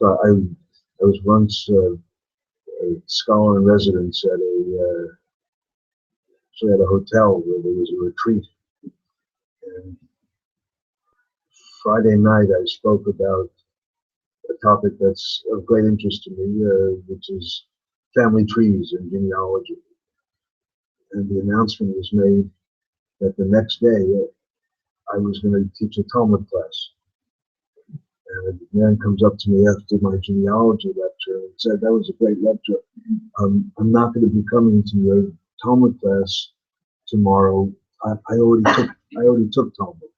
So I was once a scholar in residence at actually at a hotel where there was a retreat. And Friday night I spoke about a topic that's of great interest to me, which is family trees and genealogy. And the announcement was made that the next day I was going to teach a Talmud class. And a man comes up to me after my genealogy lecture and said, "That was a great lecture. I'm not going to be coming to your Talmud class tomorrow. I already took Talmud."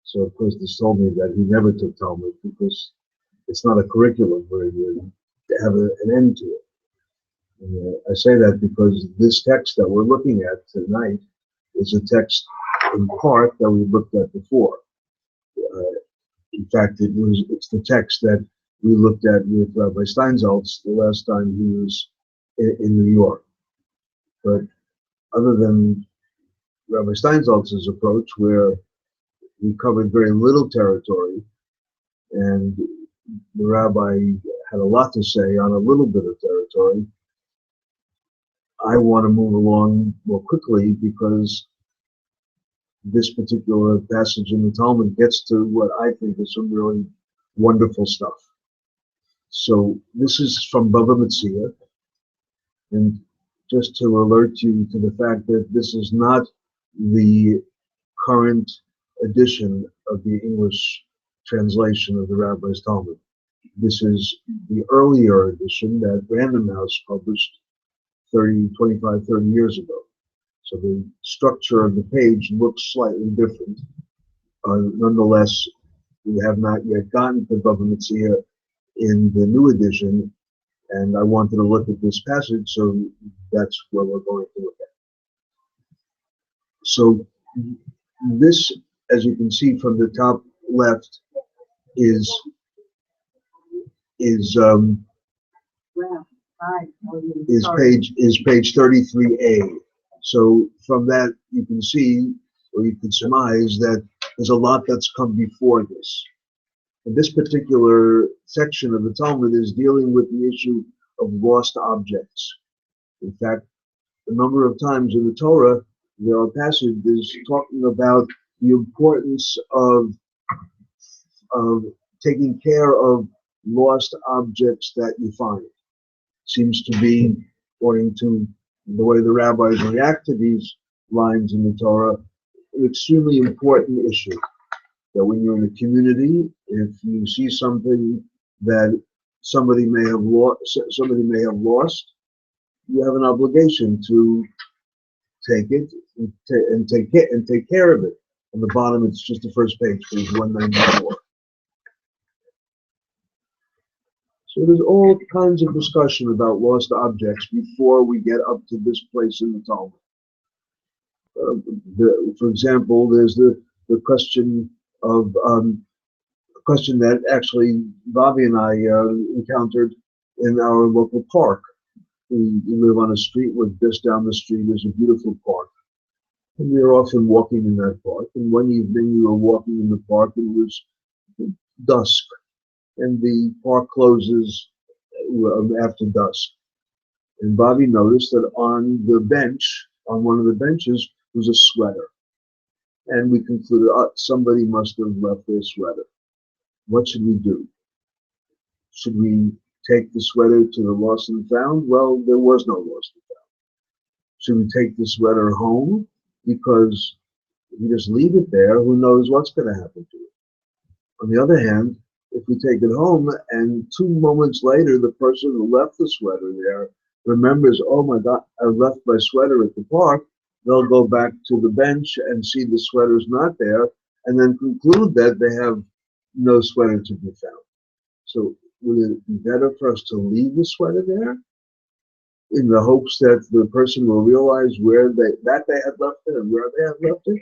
So of course this told me that he never took Talmud because it's not a curriculum where you have an end to it. And, I say that because this text that we're looking at tonight is a text in part that we looked at before. In fact, it's the text that we looked at with Rabbi Steinsaltz the last time he was in New York. But other than Rabbi Steinsaltz's approach, where we covered very little territory, and the rabbi had a lot to say on a little bit of territory, I want to move along more quickly because this particular passage in the Talmud gets to what I think is some really wonderful stuff. So this is from Bava Metzia, and just to alert you to the fact that this is not the current edition of the English translation of the Rabbi's Talmud. This is the earlier edition that Random House published 25, 30 years ago. So the structure of the page looks slightly different. Nonetheless, we have not yet gotten to Bava Metzia in the new edition, and I wanted to look at this passage, so that's what we're going to look at. So this, as you can see from the top left, is page 33A. So from that you can see, or you can surmise, that there's a lot that's come before this. And this particular section of the Talmud is dealing with the issue of lost objects. In fact, a number of times in the Torah, there are passages talking about the importance of taking care of lost objects that you find. Seems to be, according to the way the rabbis react to these lines in the Torah, an extremely important issue. That when you're in a community, if you see something that somebody may have lost, you have an obligation to take it and take care of it. On the bottom, it's just the first page 194. So there's all kinds of discussion about lost objects before we get up to this place in the Talmud. For example, there's the question of a question that actually Bobby and I encountered in our local park. We live on a street where just down the street is a beautiful park. And we are often walking in that park. And one evening we were walking in the park and it was dusk. And the park closes after dusk. And Bobby noticed that on the bench, on one of the benches, was a sweater. And we concluded, somebody must have left their sweater. What should we do? Should we take the sweater to the lost and found? Well, there was no lost and found. Should we take the sweater home? Because if you just leave it there, who knows what's going to happen to it? On the other hand, if we take it home and 2 moments later, the person who left the sweater there remembers, oh my God, I left my sweater at the park, they'll go back to the bench and see the sweater's not there, and then conclude that they have no sweater to be found. So would it be better for us to leave the sweater there in the hopes that the person will realize where they had left it and where they had left it?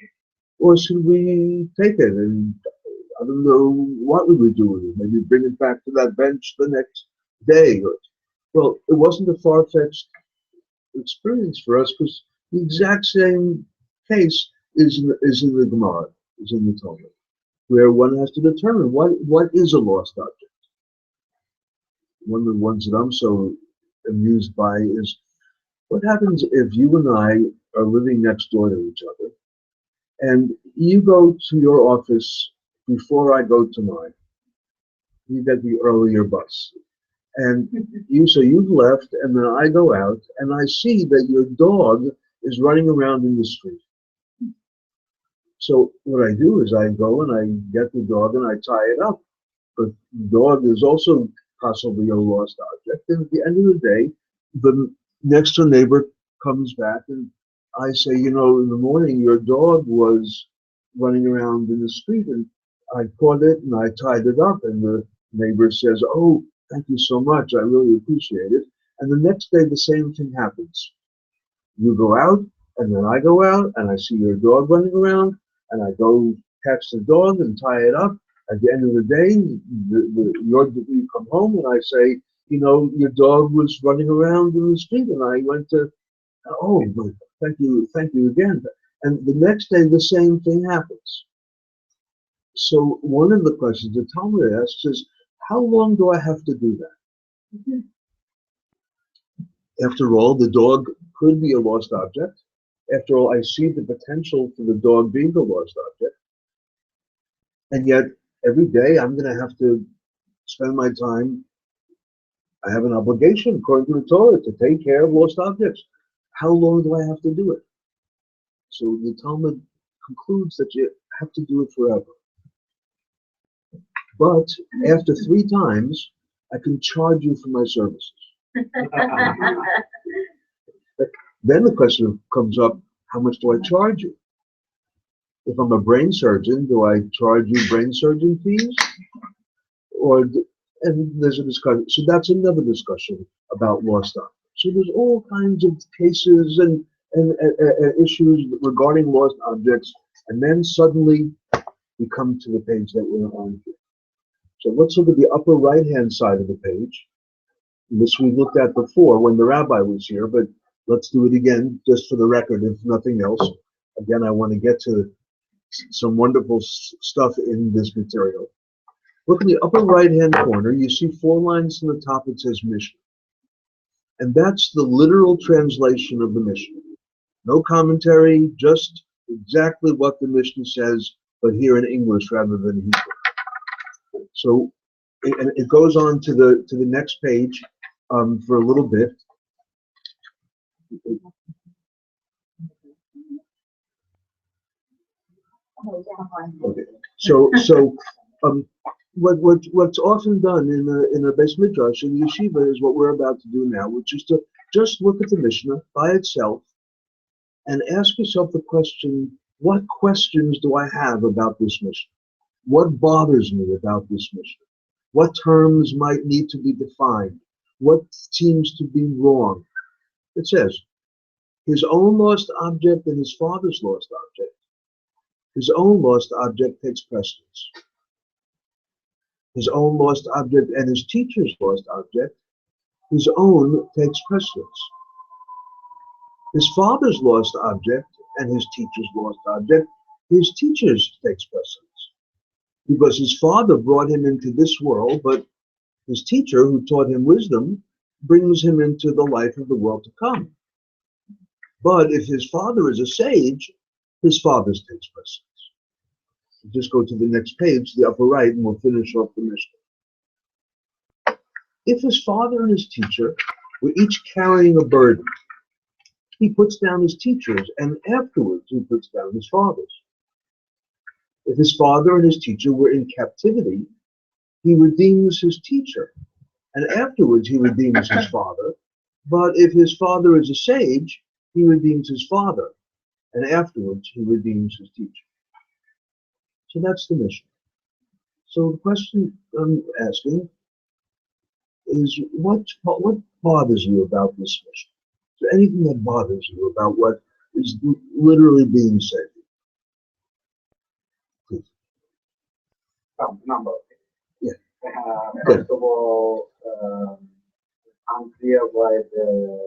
Or should we take it and I don't know what we would do with it. Maybe bring it back to that bench the next day. Well, it wasn't a far-fetched experience for us because the exact same case is in the Gemara, is in the Talmud, where one has to determine what is a lost object. one of the ones that I'm so amused by is what happens if you and I are living next door to each other, and you go to your office before I go to mine. You get the earlier bus. And so you've left, and then I go out, and I see that your dog is running around in the street. So what I do is I go and I get the dog and I tie it up. But the dog is also possibly a lost object. And at the end of the day, the next door neighbor comes back and I say, in the morning your dog was running around in the street and I caught it and I tied it up. And the neighbor says, "Oh, thank you so much. I really appreciate it." And the next day the same thing happens. You go out and then I go out and I see your dog running around and I go catch the dog and tie it up. At the end of the day, you come home and I say, your dog was running around in the street and I went to, oh, thank you again. And the next day, the same thing happens. So one of the questions the Talmud asks is, how long do I have to do that? After all, the dog could be a lost object. After all, I see the potential for the dog being a lost object. And yet, every day I'm going to have to spend my time. I have an obligation, according to the Torah, to take care of lost objects. How long do I have to do it? So the Talmud concludes that you have to do it forever. But after 3 times, I can charge you for my services. Then the question comes up, how much do I charge you? If I'm a brain surgeon, do I charge you brain surgeon fees? And there's a discussion. So that's another discussion about lost objects. So there's all kinds of cases and issues regarding lost objects. And then suddenly we come to the page that we're on here. So let's look at the upper right-hand side of the page. This we looked at before when the rabbi was here, but let's do it again just for the record, if nothing else. Again, I want to get to some wonderful stuff in this material. Look in the upper right-hand corner, you see 4 lines from the top, it says Mishnah. And that's the literal translation of the Mishnah. No commentary, just exactly what the Mishnah says, but here in English rather than Hebrew. So it goes on to the next page for a little bit. Okay. So what's often done in a Beis Midrash in yeshiva is what we're about to do now, which is to just look at the Mishnah by itself and ask yourself the question: what questions do I have about this Mishnah? What bothers me about this Mishnah? What terms might need to be defined? What seems to be wrong? It says, his own lost object and his father's lost object. His own lost object takes precedence. His own lost object and his teacher's lost object, his own takes precedence. His father's lost object and his teacher's lost object, his teacher's takes precedence. Because his father brought him into this world, but his teacher, who taught him wisdom, brings him into the life of the world to come. But if his father is a sage, his father's takes precedence. Just go to the next page, the upper right, and we'll finish off the Mishnah. If his father and his teacher were each carrying a burden, he puts down his teacher's, and afterwards he puts down his father's. If his father and his teacher were in captivity, he redeems his teacher, and afterwards he redeems his father. But if his father is a sage, he redeems his father, and afterwards he redeems his teacher. So that's the Mishnah. So the question I'm asking is, what bothers you about this Mishnah? Is there anything that bothers you about what is literally being said? Please. Number. Yeah. First of all, I'm clear why the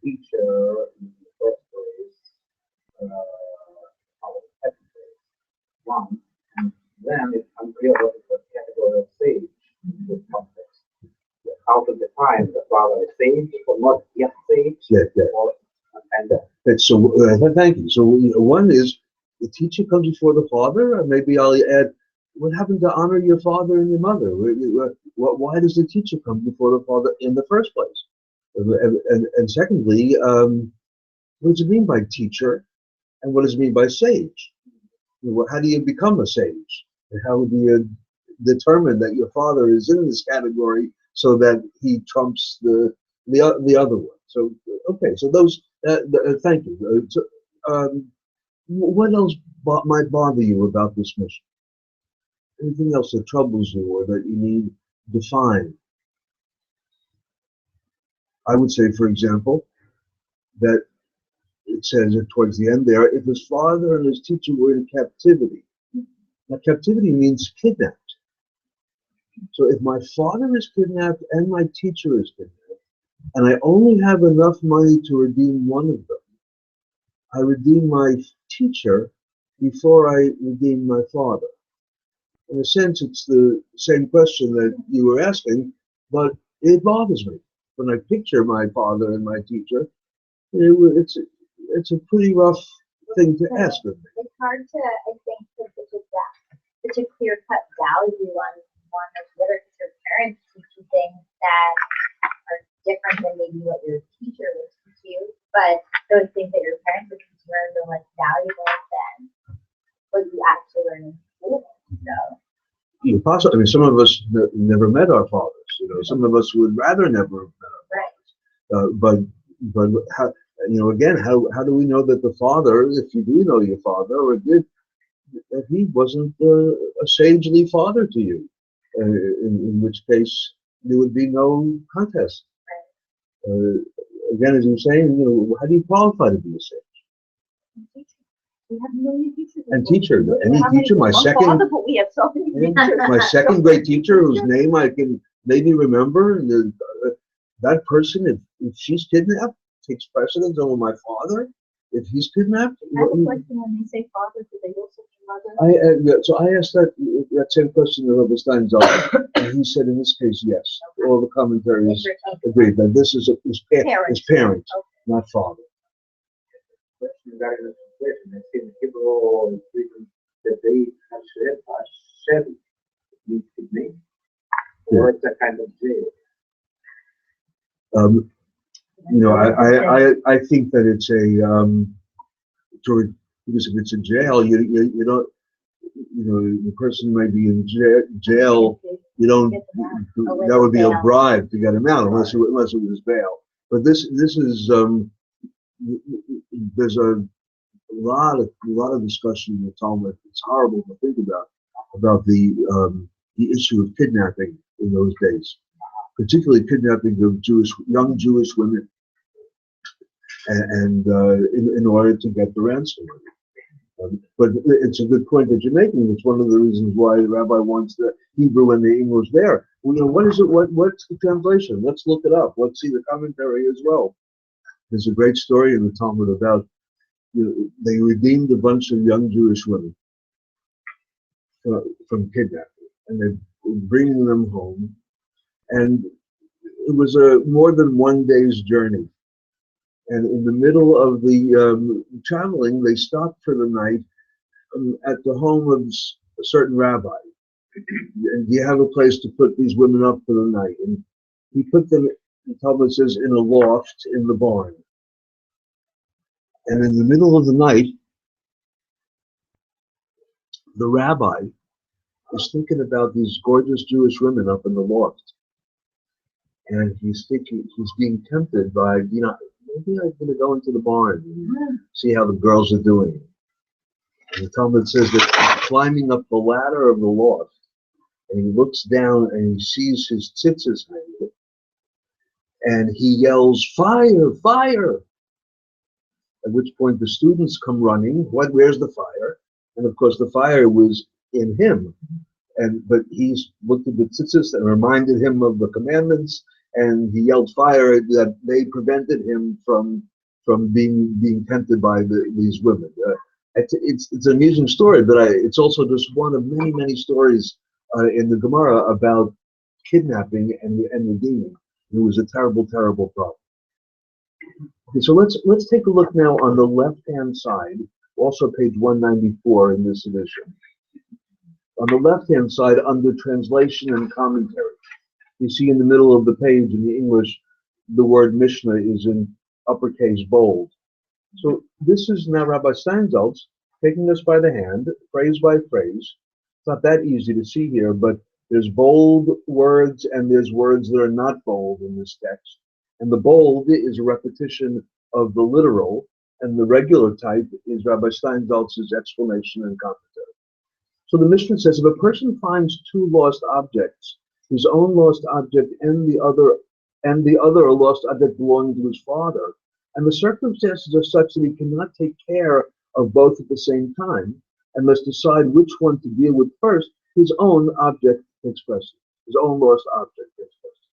teacher in the first place, our educators, one, and then it's unclear what is the category of sage in this context. Yeah. how to define the father is sage or not yet sage. Yeah, yeah. And So thank you. So one is the teacher comes before the father, and maybe I'll add, what happened to honor your father and your mother? Why does the teacher come before the father in the first place? And secondly, what does it mean by teacher, and what does it mean by sage? How do you become a sage? And how do you determine that your father is in this category so that he trumps the other one? So okay, so those. Thank you. What else might bother you about this mission? Anything else that troubles you or that you need defined? I would say, for example, that it says towards the end there, if his father and his teacher were in captivity. Now, captivity means kidnapped. So if my father is kidnapped and my teacher is kidnapped, and I only have enough money to redeem one of them, I redeem my teacher before I redeem my father. In a sense, it's the same question that you were asking, but it bothers me. When I picture my father and my teacher, it's a pretty rough thing to ask of me. It's hard to, I think, put such a clear-cut value on one or the other, because your parents teach you things that are different than maybe what your teacher would teach you, but those things that your parents would teach you are no less valuable than what you actually learn in school. So. Possibly, I mean, some of us never met our fathers. Some of us would rather never have met our fathers. But how, again, how do we know that the father, if you do know your father, or did, that he wasn't a sagely father to you? In which case there would be no contest. Again, as you're saying, how do you qualify to be a sage? We have million teachers. And teacher, any teacher, my second great teacher, whose name I can maybe remember, that person, if she's kidnapped, takes precedence over my father. If he's kidnapped, I have a question. When they say father, do they also mean mother? So I asked that same question to Rabbi Steinsaltz, and he said in this case, yes. Okay. All the commentaries agreed that this is his parent, okay, not father. Question regarding the translation, I see in the Hebrew it's written that they Hashem means kidney, or it's a kind of jail. I think that it's because if it's a jail, you don't, the person might be in jail. You don't. That would be a bribe to get him out, unless it was bail. But this is there's a lot of discussion in the Talmud. It's horrible to think about the issue of kidnapping in those days, particularly kidnapping of young Jewish women, and in order to get the ransom money. But it's a good point that you're making. It's one of the reasons why the rabbi wants the Hebrew and the English there. What is it? What's the translation? Let's look it up. Let's see the commentary as well. There's a great story in the Talmud about they redeemed a bunch of young Jewish women from kidnapping, and they were bringing them home, and it was a more than one day's journey. And in the middle of the traveling, they stopped for the night at the home of a certain rabbi. And do you have a place to put these women up for the night? And he put them, the Talmud says, in a loft in the barn. And in the middle of the night, the rabbi is thinking about these gorgeous Jewish women up in the loft. And he's being tempted by, maybe I'm going to go into the barn and see how the girls are doing. And the Talmud says that he's climbing up the ladder of the loft, and he looks down and he sees his tzitzis hanging, and he yells, "Fire! Fire!" At which point the students come running. Where's the fire? And of course the fire was in him. But he's looked at the tzitzis and reminded him of the commandments, and he yelled fire, that they prevented him from being tempted by these women. It's an amusing story, but it's also just one of many stories in the Gemara about kidnapping and redeeming. It was a terrible, terrible problem. Okay, so let's take a look now on the left-hand side, also page 194 in this edition. On the left-hand side, under translation and commentary, you see in the middle of the page in the English, the word Mishnah is in uppercase bold. So this is now Rabbi Steinsaltz taking us by the hand, phrase by phrase. It's not that easy to see here, but there's bold words and there's words that are not bold in this text. And the bold is a repetition of the literal, and the regular type is Rabbi Steinsaltz's explanation and commentary. So the Mishnah says, if a person finds two lost objects, his own lost object and the other a lost object belonging to his father, and the circumstances are such that he cannot take care of both at the same time, and must decide which one to deal with first, his own object takes precedence. His own lost object takes precedence.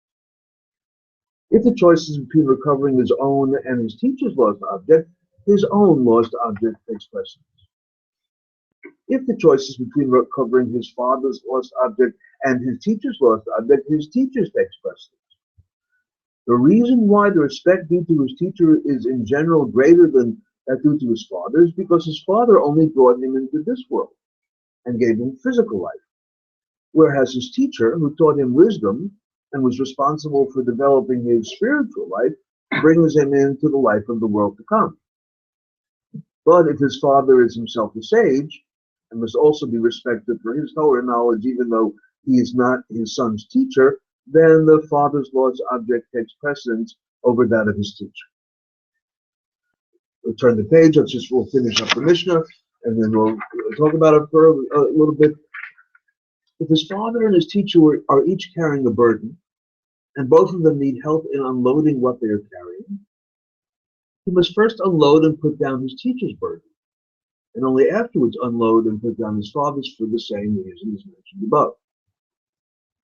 If the choice is between recovering his own and his teacher's lost object, his own lost object takes precedence. If the choice is between recovering his father's lost object and his teacher's lost object, his teacher's takes precedence. The reason why the respect due to his teacher is in general greater than that due to his father is because his father only brought him into this world and gave him physical life, whereas his teacher, who taught him wisdom and was responsible for developing his spiritual life, brings him into the life of the world to come. But if his father is himself a sage, and must also be respected for his Torah knowledge, even though he is not his son's teacher, then the father's lost object takes precedence over that of his teacher. We'll turn the page. We'll finish up the Mishnah, and then we'll talk about it for a little bit. If his father and his teacher are each carrying a burden, and both of them need help in unloading what they are carrying, he must first unload and put down his teacher's burden, and only afterwards unload and put down his father's for the same reasons mentioned above.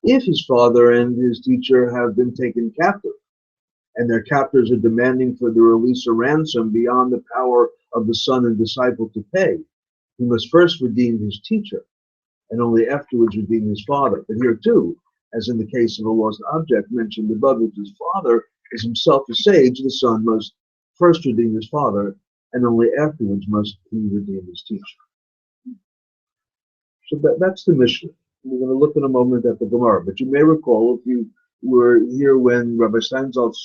If his father and his teacher have been taken captive, and their captors are demanding for the release a ransom beyond the power of the son and disciple to pay, he must first redeem his teacher, and only afterwards redeem his father. But here too, as in the case of a lost object mentioned above, which his father is himself a sage, the son must first redeem his father, and only afterwards must he redeem his teacher. So that's the Mishnah. We're going to look in a moment at the Gemara, but you may recall, if you were here when Rabbi Steinsaltz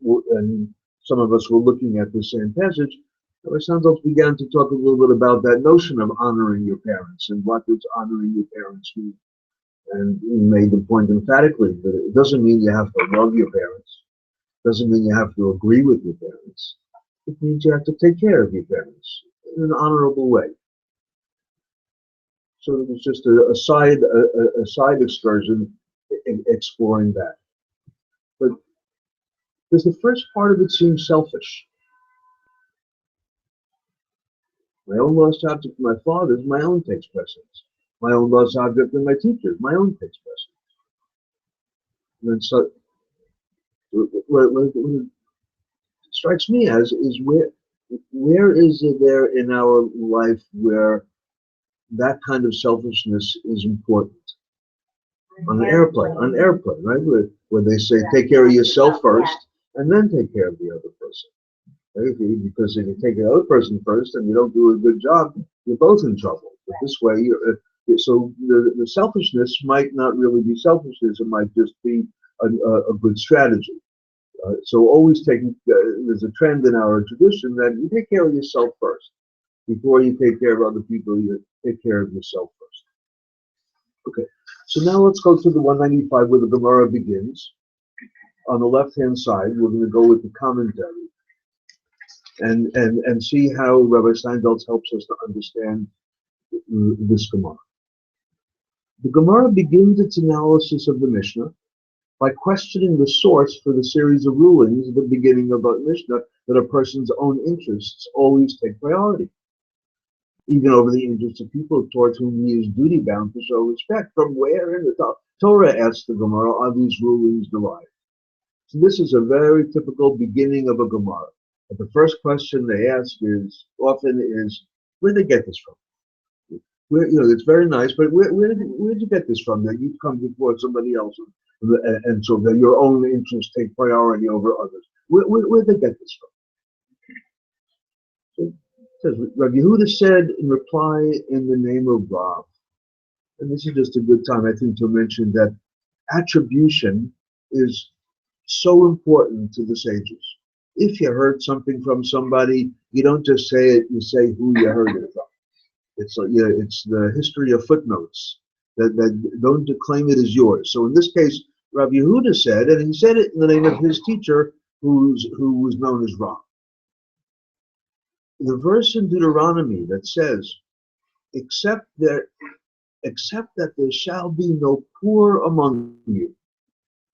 and some of us were looking at the same passage, Rabbi Steinsaltz began to talk a little bit about that notion of honoring your parents and what does honoring your parents mean. And he made the point emphatically that it doesn't mean you have to love your parents. It doesn't mean you have to agree with your parents. It means you have to take care of your parents in an honorable way. So it was just a side excursion in exploring that. But does the first part of it seem selfish? My own lost object from my father's, my own takes precedence. My own lost object from my teacher's, my own takes precedence. And then so, what it strikes me as is where is it there in our life where that kind of selfishness is important? On an airplane, right? Where they say, take care of yourself first, and then take care of the other person. Right? Because if you take the other person first and you don't do a good job, you're both in trouble. But this way, so the selfishness might not really be selfishness, it might just be a good strategy. So always there's a trend in our tradition that you take care of yourself first. Before you take care of other people, you take care of yourself first. Okay, so now let's go to the 195 where the Gemara begins. On the left-hand side, we're going to go with the commentary and see how Rabbi Steinsaltz helps us to understand this Gemara. The Gemara begins its analysis of the Mishnah by questioning the source for the series of rulings at the beginning of the Mishnah that a person's own interests always take priority, even over the interests of people towards whom he is duty-bound to show respect. From where in the Torah, asks the Gemara, are these rulings derived? So this is a very typical beginning of a Gemara. But the first question they ask often is, where did they get this from? It's very nice, but where'd you get this from? That you come before somebody else, and so that your own interests take priority over others. Where'd they get this from? It says, Rabbi Yehuda said in reply in the name of Rav, and this is just a good time, I think, to mention that attribution is so important to the sages. If you heard something from somebody, you don't just say it, you say who you heard it from. It's the history of footnotes that don't claim it as yours. So in this case, Rabbi Yehuda said, and he said it in the name of his teacher, who was known as Rav. The verse in Deuteronomy that says, except that there shall be no poor among you.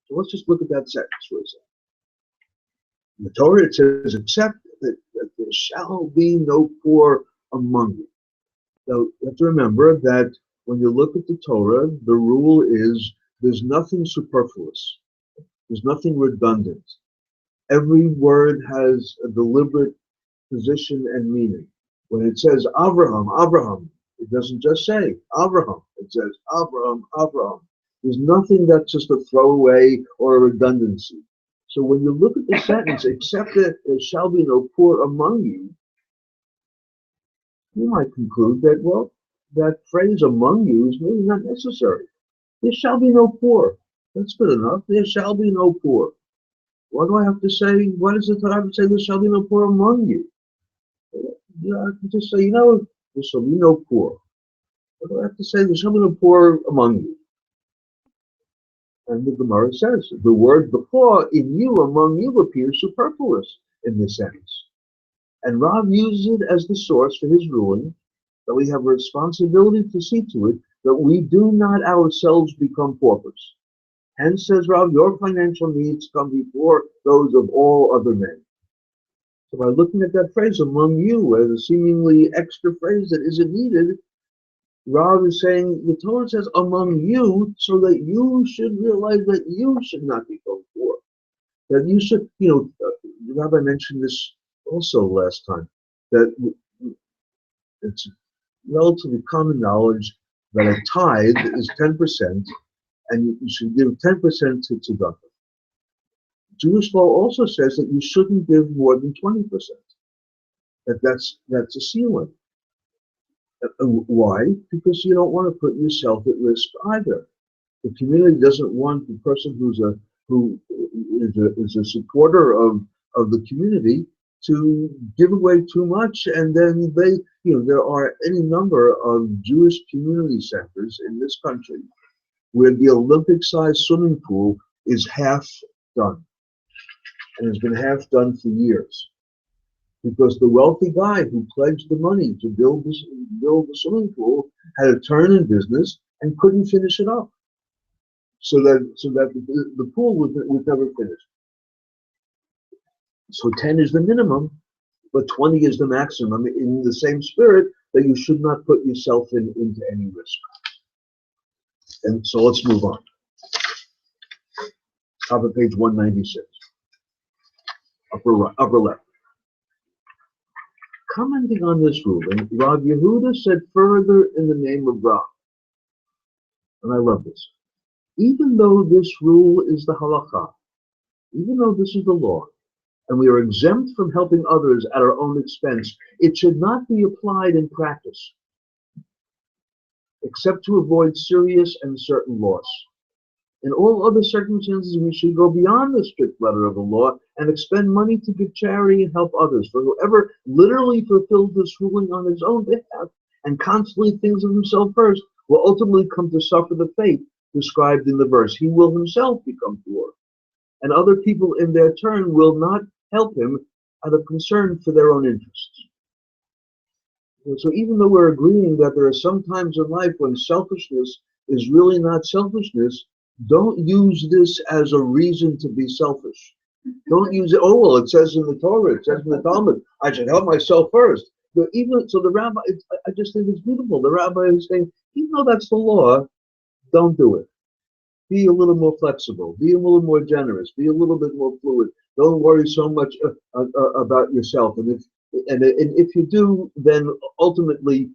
So let's just look at that sentence for a second. In the Torah it says, except that there shall be no poor among you. So you have to remember that when you look at the Torah, the rule is there's nothing superfluous. There's nothing redundant. Every word has a deliberate position and meaning. When it says Abraham, it doesn't just say Abraham. It says Abraham. There's nothing that's just a throwaway or a redundancy. So when you look at the sentence, except that there shall be no poor among you, you might conclude that, well, that phrase among you is maybe not necessary. There shall be no poor. That's good enough. There shall be no poor. What do I have to say? What is it that I have to say? There shall be no poor among you. I can just say, there shall be no poor. What do I have to say? There shall be no poor among you. And the Gemara says, the word before, in you, among you, appears superfluous in this sense. And Rav uses it as the source for his ruling, that we have a responsibility to see to it that we do not ourselves become paupers. Hence, says Rav, your financial needs come before those of all other men. So by looking at that phrase, among you, as a seemingly extra phrase that isn't needed, Rav is saying, the Torah says among you, so that you should realize that you should not become poor. That you should, the Rabbi mentioned this also last time, that it's relatively common knowledge that a tithe is 10%, and you should give 10% to tzedakah. Jewish law also says that you shouldn't give more than 20%. That's a ceiling. Why? Because you don't want to put yourself at risk either. The community doesn't want the person who is a supporter of the community to give away too much, and then there are any number of Jewish community centers in this country where the Olympic-sized swimming pool is half done, and has been half done for years, because the wealthy guy who pledged the money to build the swimming pool had a turn in business and couldn't finish it up, so that the pool was never finished. So 10 is the minimum, but 20 is the maximum, in the same spirit that you should not put yourself into any risk. And so let's move on. Top of page 196, upper left. Commenting on this ruling, Rav Yehuda said further in the name of Rav, and I love this, even though this rule is the halakha, even though this is the law, and we are exempt from helping others at our own expense, it should not be applied in practice, except to avoid serious and certain loss. In all other circumstances, we should go beyond the strict letter of the law and expend money to give charity and help others. For whoever literally fulfills this ruling on his own behalf and constantly thinks of himself first will ultimately come to suffer the fate described in the verse. He will himself become poor, and other people in their turn will not help him out of concern for their own interests. So even though we're agreeing that there are some times in life when selfishness is really not selfishness, don't use this as a reason to be selfish. Don't use it, oh, well, it says in the Torah, it says in the Talmud, I should help myself first. But even so, the rabbi, I just think it's beautiful. The rabbi is saying, even though that's the law, don't do it. Be a little more flexible. Be a little more generous. Be a little bit more fluid. Don't worry so much about yourself. And if you do, then ultimately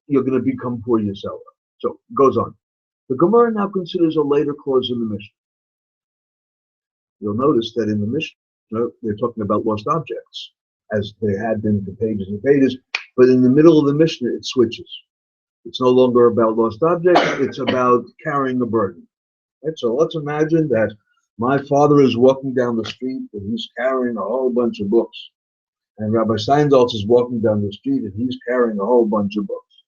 you're going to become poor yourself. So it goes on. The Gemara now considers a later clause in the Mishnah. You'll notice that in the Mishnah, they're talking about lost objects, as they had been for pages and pages, but in the middle of the Mishnah, it switches. It's no longer about lost objects, it's about carrying a burden. Right? So let's imagine that my father is walking down the street and he's carrying a whole bunch of books. And Rabbi Steindaltz is walking down the street and he's carrying a whole bunch of books.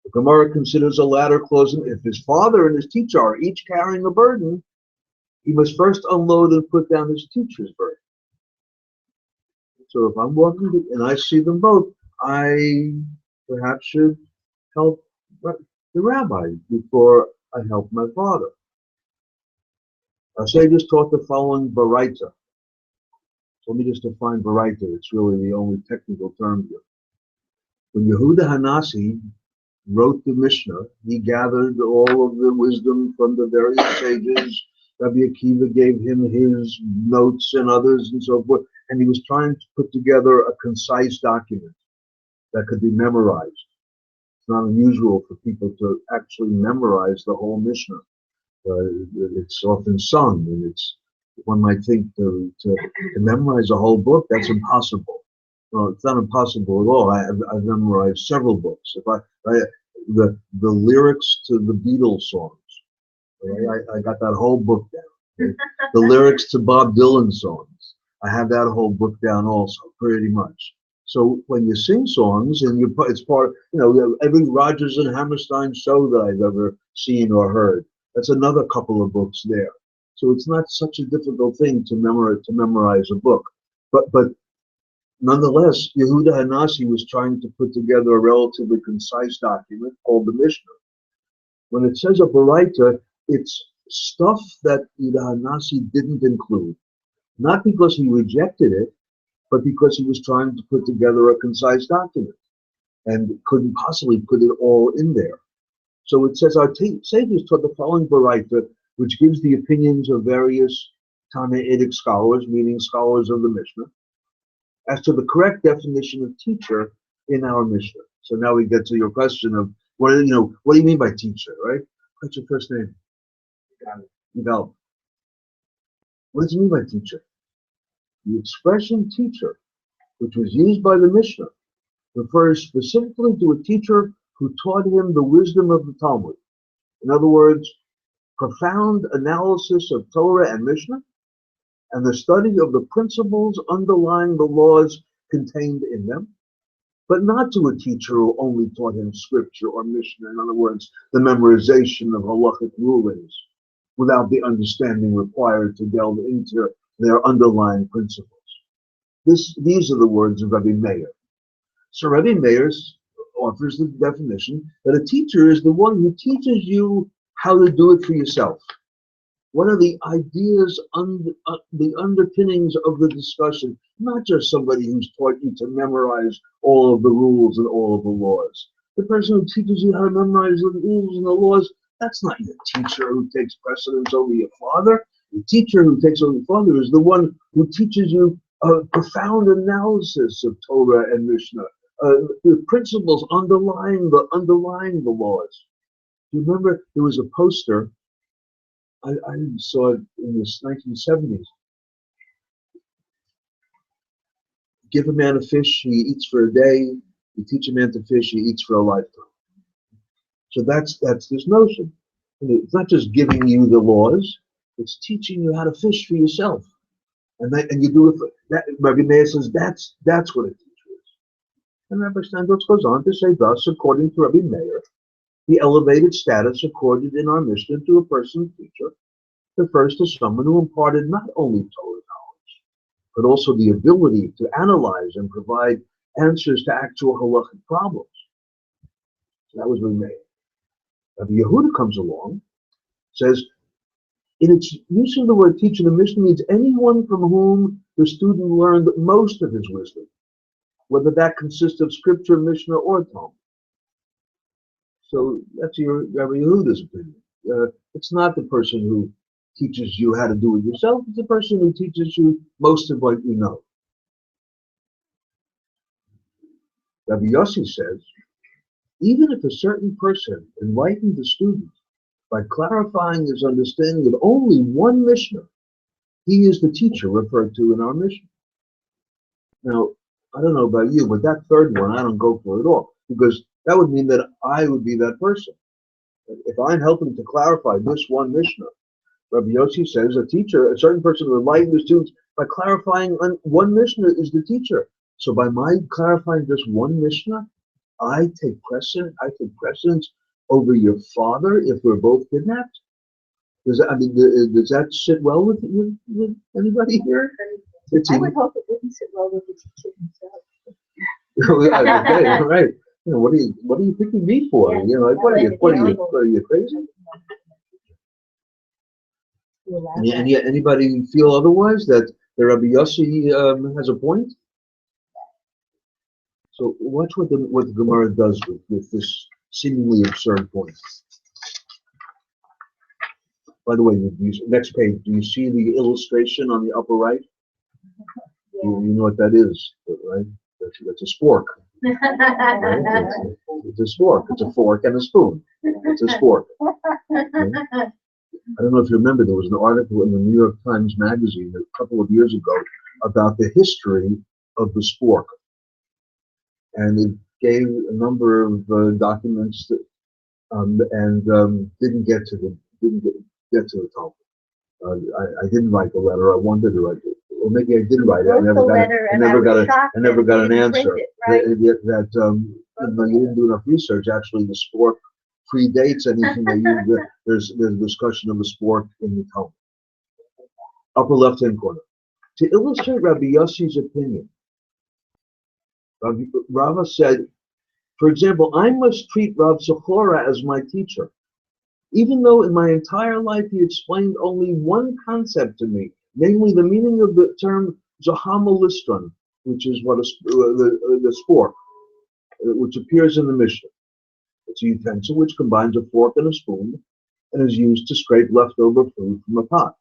The Gemara considers a latter clause. If his father and his teacher are each carrying a burden, he must first unload and put down his teacher's burden. So if I'm walking and I see them both, I perhaps should help the rabbi before I help my father. Our sages taught the following baraita. So let me just define baraita. It's really the only technical term here. When Yehuda Hanasi wrote the Mishnah, he gathered all of the wisdom from the various sages. Rabbi Akiva gave him his notes and others and so forth, and he was trying to put together a concise document that could be memorized. It's not unusual for people to actually memorize the whole Mishnah. It's often sung, and one might think to memorize a whole book, that's impossible. No, it's not impossible at all. I've memorized several books. The lyrics to the Beatles songs, right? I got that whole book down. The lyrics to Bob Dylan songs, I have that whole book down also, pretty much. So when you sing songs, and it's part, every Rodgers and Hammerstein show that I've ever seen or heard, that's another couple of books there. So it's not such a difficult thing to memorize a book. But nonetheless, Yehuda Hanasi was trying to put together a relatively concise document called the Mishnah. When it says a baraita, it's stuff that Yehuda Hanasi didn't include. Not because he rejected it, but because he was trying to put together a concise document and couldn't possibly put it all in there. So it says our sages taught the following baraita, which gives the opinions of various Tannaitic scholars, meaning scholars of the Mishnah, as to the correct definition of teacher in our Mishnah. So now we get to your question of what do you mean by teacher, right? What's your first name? Yigal. What does it mean by teacher? The expression teacher, which was used by the Mishnah, refers specifically to a teacher who taught him the wisdom of the Talmud. In other words, profound analysis of Torah and Mishnah, and the study of the principles underlying the laws contained in them, but not to a teacher who only taught him scripture or Mishnah, in other words, the memorization of halachic rulings, without the understanding required to delve into their underlying principles. These are the words of Rabbi Meir. So Rabbi Meir offers the definition that a teacher is the one who teaches you how to do it for yourself. What are the ideas, the underpinnings of the discussion? Not just somebody who's taught you to memorize all of the rules and all of the laws. The person who teaches you how to memorize the rules and the laws, that's not your teacher who takes precedence over your father. The teacher who takes over your father is the one who teaches you a profound analysis of Torah and Mishnah, the principles underlying the laws. You remember there was a poster, I saw it in the 1970s. Give a man a fish, he eats for a day. You teach a man to fish, he eats for a lifetime. So that's this notion. It's not just giving you the laws, it's teaching you how to fish for yourself. And you do it for that. Rabbi Meir says that's what a teacher is. And Rabbi Steindaltz goes on to say, thus, according to Rabbi Meir, the elevated status accorded in our Mishnah to a person teacher refers to someone who imparted not only Torah knowledge, but also the ability to analyze and provide answers to actual halachic problems. So that was Rabbi Meir. Rabbi Yehuda comes along, says, in its use of the word teacher, the Mishnah means anyone from whom the student learned most of his wisdom, whether that consists of scripture, Mishnah, or Talmud. So that's your Rabbi Yehuda's opinion. It's not the person who teaches you how to do it yourself. It's the person who teaches you most of what you know. Rabbi Yossi says, Even if a certain person enlightened the student by clarifying his understanding of only one Mishnah, he is the teacher referred to in our Mishnah. Now, I don't know about you, but that third one I don't go for at all, because that would mean that I would be that person. If I'm helping to clarify this one Mishnah, Rabbi Yossi says a teacher, a certain person who enlightened the students by clarifying one Mishnah is the teacher. So by my clarifying just one Mishnah, I take precedence over your father if we're both kidnapped. Does that sit well with anybody here? I would hope it wouldn't sit well with the teacher himself. Okay, right. What are you picking me for? Yeah, what are you crazy? Anybody feel otherwise, that the Rabbi Yossi has a point? So watch what the Gemara does with this seemingly absurd point. By the way, next page, do you see the illustration on the upper right? Yeah. You know what that is, right? That's a spork. Right? It's a spork. It's a fork and a spoon. It's a spork. Okay? I don't know if you remember, there was an article in the New York Times Magazine a couple of years ago about the history of the spork. And it gave a number of documents that, didn't get to the topic. I didn't write the letter. I wanted to write it, or maybe I did write it. I never got an answer. You didn't do enough research. Actually, the spork predates anything that you. There's discussion of the spork in the Talmud. Upper left-hand corner. To illustrate Rabbi Yossi's opinion, Rava said, for example, I must treat Rav Zechora as my teacher, even though in my entire life he explained only one concept to me, namely the meaning of the term Zahamalistron, which is what the spork, which appears in the Mishnah. It's a utensil which combines a fork and a spoon and is used to scrape leftover food from a pot.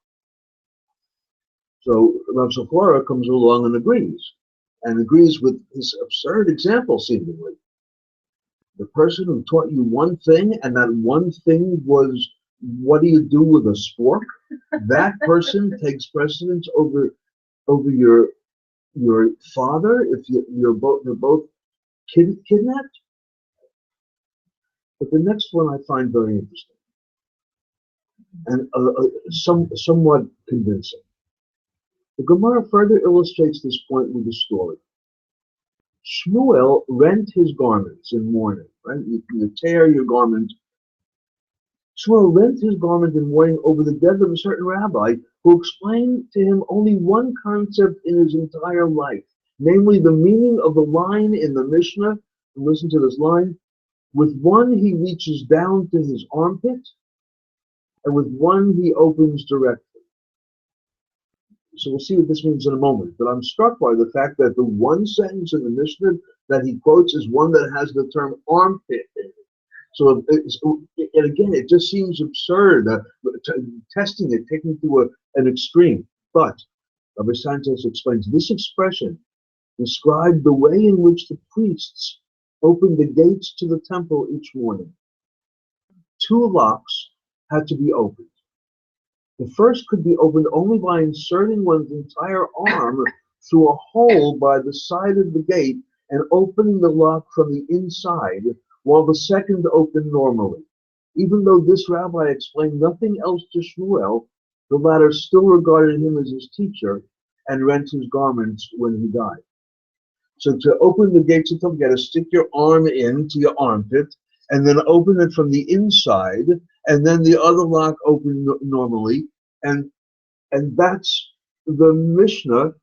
So Rav Zechora comes along and agrees with his absurd example, seemingly. The person who taught you one thing, and that one thing was, what do you do with a spork? That person takes precedence over your father if you're both kidnapped. But the next one I find very interesting and somewhat convincing. The Gemara further illustrates this point with a story. Shmuel rent his garments in mourning, right? You tear your garment. Shmuel rent his garment in mourning over the death of a certain rabbi who explained to him only one concept in his entire life, namely the meaning of the line in the Mishnah. And listen to this line. With one he reaches down to his armpit, and with one he opens directly. So we'll see what this means in a moment. But I'm struck by the fact that the one sentence in the Mishnah that he quotes is one that has the term armpit in it. So, and again, it just seems absurd, testing it, taking it to an extreme. But Rabbi Sanchez explains this expression described the way in which the priests opened the gates to the temple each morning. Two locks had to be opened. The first could be opened only by inserting one's entire arm through a hole by the side of the gate and opening the lock from the inside, while the second opened normally. Even though this rabbi explained nothing else to Shmuel, the latter still regarded him as his teacher and rent his garments when he died. So to open the gates of the temple, you got to stick your arm into your armpit and then open it from the inside, and then the other lock open normally, and that's the Mishnah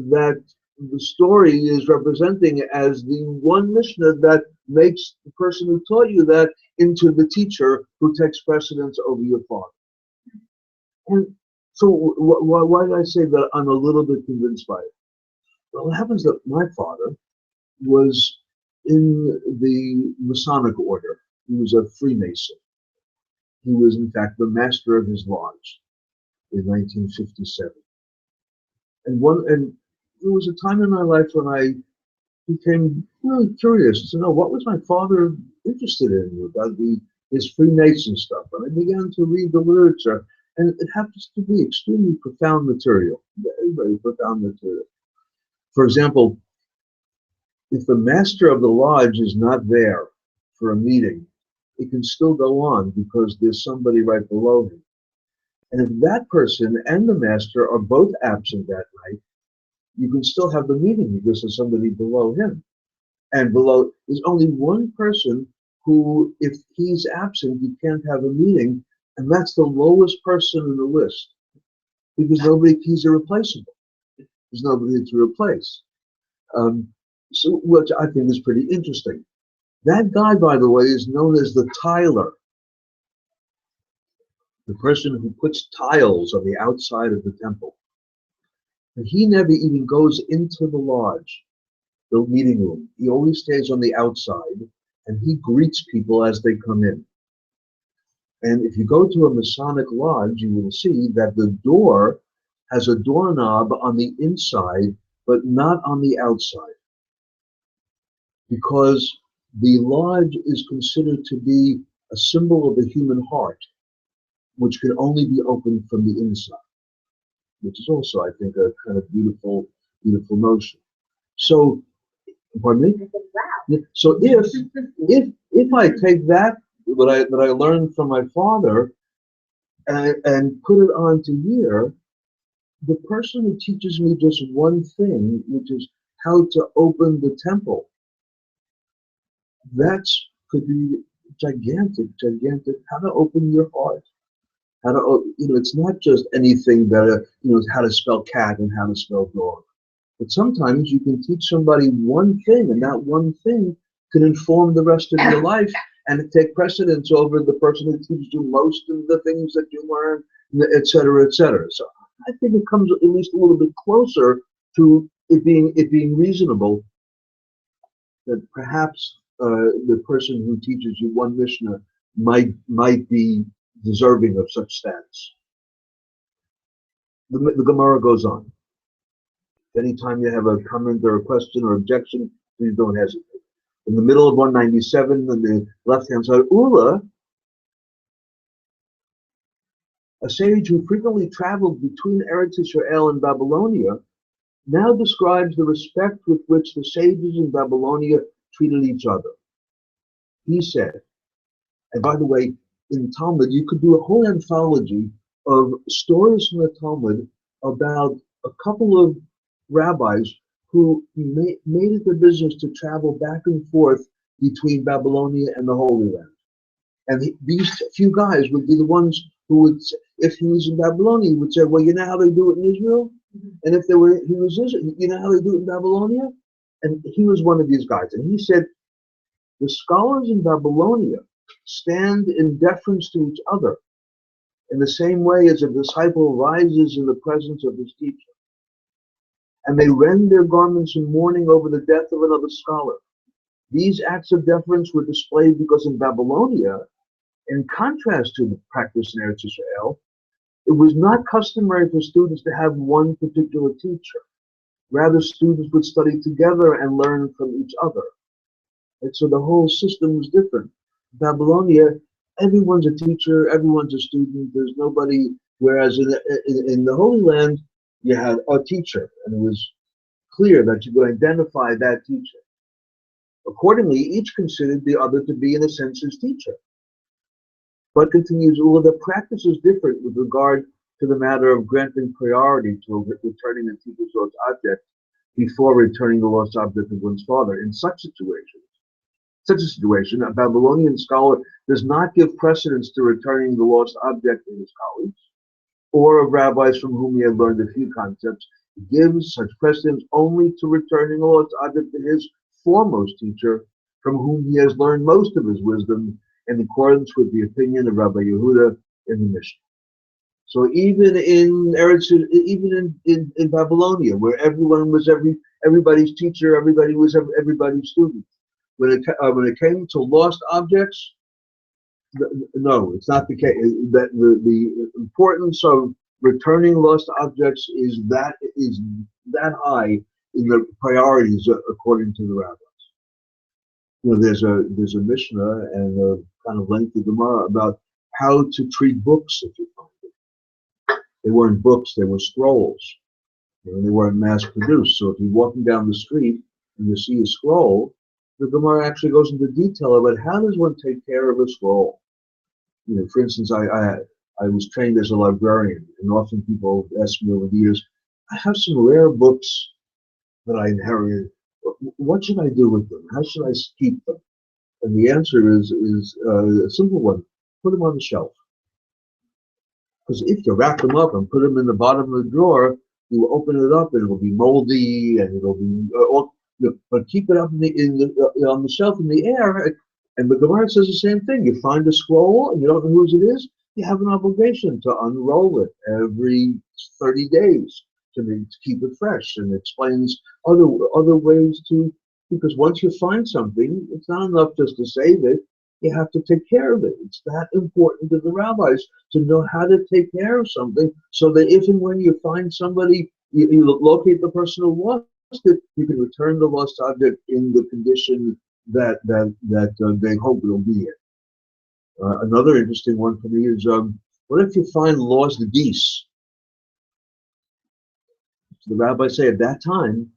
that the story is representing as the one Mishnah that makes the person who taught you that into the teacher who takes precedence over your father. And so why did I say that I'm a little bit convinced by it? Well, it happens that my father was in the Masonic order. He was a Freemason. He was, in fact, the master of his lodge in 1957. And there was a time in my life when I became really curious to know what was my father interested in, about his Freemason stuff. And I began to read the literature, and it happens to be extremely profound material, very, very profound material. For example, if the master of the lodge is not there for a meeting, it can still go on because there's somebody right below him. And if that person and the master are both absent that night, you can still have the meeting because there's somebody below him. And below, there's only one person who, if he's absent, you can't have a meeting, and that's the lowest person in the list, because he's irreplaceable. There's nobody to replace. So, which I think is pretty interesting. That guy, by the way, is known as the tiler, the person who puts tiles on the outside of the temple. And he never even goes into the lodge, the meeting room. He always stays on the outside, and he greets people as they come in. And if you go to a Masonic lodge, you will see that the door has a doorknob on the inside, but not on the outside, because the lodge is considered to be a symbol of the human heart, which can only be opened from the inside, which is also, I think, a kind of beautiful, beautiful notion. So, pardon me? Wow. So if I take that what I learned from my father and put it onto here, the person who teaches me just one thing, which is how to open the temple, that's could be gigantic. How to open your heart. How to, it's not just anything that, how to spell cat and how to spell dog. But sometimes you can teach somebody one thing, and that one thing can inform the rest of your life and take precedence over the person who teaches you most of the things that you learn, et cetera, et cetera. So I think it comes at least a little bit closer to it being reasonable that perhaps the person who teaches you one Mishnah might be deserving of such status. The Gemara goes on. Anytime you have a comment or a question or objection, please don't hesitate. In the middle of 197, on the left-hand side, Ula, a sage who frequently traveled between Eretz Israel and Babylonia, now describes the respect with which the sages in Babylonia treated each other. He said, and by the way, in Talmud, you could do a whole anthology of stories from the Talmud about a couple of rabbis who made it their business to travel back and forth between Babylonia and the Holy Land. And these few guys would be the ones who would, if he was in Babylonia, he would say, well, you know how they do it in Israel? And if he was Israel, you know how they do it in Babylonia? And he was one of these guys. And he said, the scholars in Babylonia stand in deference to each other in the same way as a disciple rises in the presence of his teacher. And they rend their garments in mourning over the death of another scholar. These acts of deference were displayed because in Babylonia, in contrast to the practice in Eretz Israel, it was not customary for students to have one particular teacher. Rather, students would study together and learn from each other. And so the whole system was different. Babylonia, everyone's a teacher, everyone's a student, there's nobody, whereas in the Holy Land, you had a teacher, and it was clear that you could identify that teacher. Accordingly, each considered the other to be, in a sense, his teacher. But continues, well, the practice is different with regard to the matter of granting priority to returning the teacher's lost object before returning the lost object of one's father. In such a situation, a Babylonian scholar does not give precedence to returning the lost object to his colleagues, or of rabbis from whom he had learned a few concepts. He gives such precedence only to returning the lost object to his foremost teacher, from whom he has learned most of his wisdom, in accordance with the opinion of Rabbi Yehuda in the Mishnah. So even in Babylonia, where everyone was everybody's teacher, everybody was everybody's student, when it came to lost objects, no, it's not the case. That the importance of returning lost objects is that high in the priorities according to the rabbis. there's a Mishnah and a kind of lengthy Gemara about how to treat books if you find them. They weren't books; they were scrolls. They weren't mass produced. So if you're walking down the street and you see a scroll, the Gemara actually goes into detail about how does one take care of a scroll. For instance, I was trained as a librarian, and often people ask me over the years, I have some rare books that I inherited. What should I do with them? How should I keep them? And the answer is a simple one: put them on the shelf. Because if you wrap them up and put them in the bottom of the drawer, you will open it up and it will be moldy and it'll be. But keep it up on the shelf in the air. And the Gemara says the same thing. You find a scroll and you don't know whose it is. You have an obligation to unroll it every 30 days to keep it fresh, and explains other ways to. Because once you find something, it's not enough just to save it. You have to take care of it. It's that important to the rabbis to know how to take care of something, so that if and when you find somebody, you locate the person who lost it, you can return the lost object in the condition that they hope it'll be in. Another interesting one for me is, what if you find lost geese? The rabbis say at that time,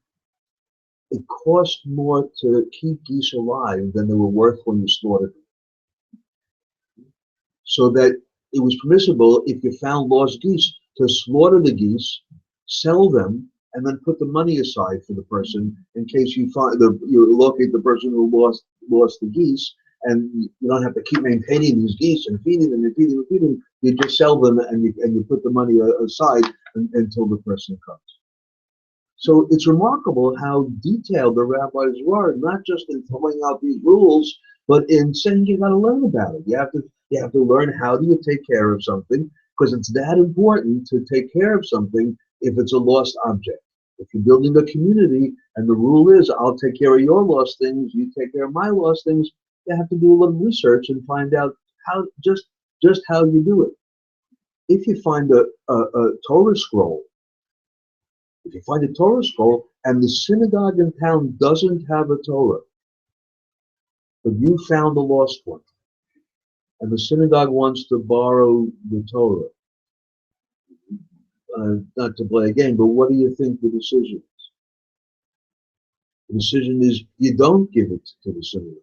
it cost more to keep geese alive than they were worth when you slaughtered them. So that it was permissible, if you found lost geese, to slaughter the geese, sell them, and then put the money aside for the person in case you locate the person who lost the geese, and you don't have to keep maintaining these geese and feeding them and feeding them and feeding them. You just sell them and you put the money aside until the person comes. So it's remarkable how detailed the rabbis were, not just in throwing out these rules, but in saying you got to learn about it. You have to learn how do you take care of something, because it's that important to take care of something if it's a lost object. If you're building a community and the rule is I'll take care of your lost things, you take care of my lost things, you have to do a little research and find out how just how you do it. If you find a Torah scroll, and the synagogue in town doesn't have a Torah, but you found a lost one, and the synagogue wants to borrow the Torah, not to play a game, but what do you think the decision is? The decision is you don't give it to the synagogue.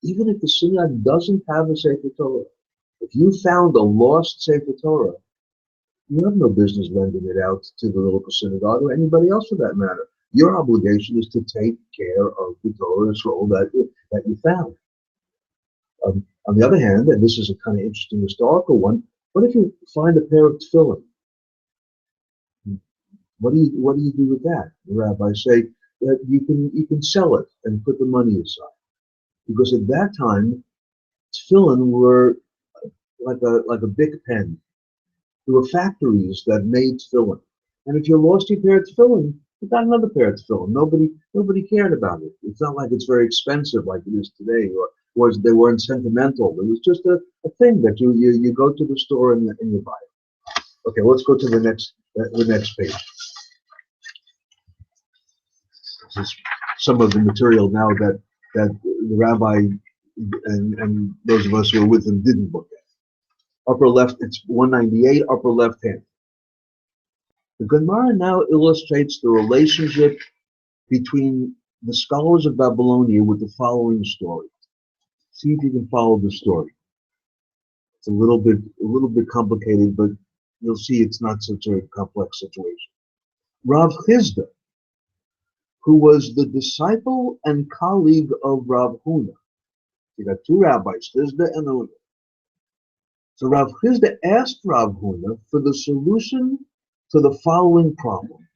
Even if the synagogue doesn't have a Sefer Torah, if you found a lost Sefer Torah, you have no business lending it out to the local synagogue or anybody else for that matter. Your obligation is to take care of the Torah scroll that you found. On the other hand, and this is a kind of interesting historical one, what if you find a pair of tefillin? What do you do with that? The rabbis say that you can sell it and put the money aside, because at that time, tefillin were like a big pen. There were factories that made tefillin, and if you lost your pair of tefillin, you got another pair of tefillin. Nobody cared about it. It's not like it's very expensive like it is today, or they weren't sentimental. It was just a thing that you go to the store and you buy it. Okay, let's go to the next page. This is some of the material now that the rabbi and those of us who are with him didn't look at. Upper left, it's 198, upper left hand. The Gemara now illustrates the relationship between the scholars of Babylonia with the following story. See if you can follow the story. It's a little bit complicated, but you'll see it's not such a complex situation. Rav Chisda, who was the disciple and colleague of Rav Huna. You got two rabbis, Chisda and Huna. So Rav Chisda asked Rav Huna for the solution to the following problem.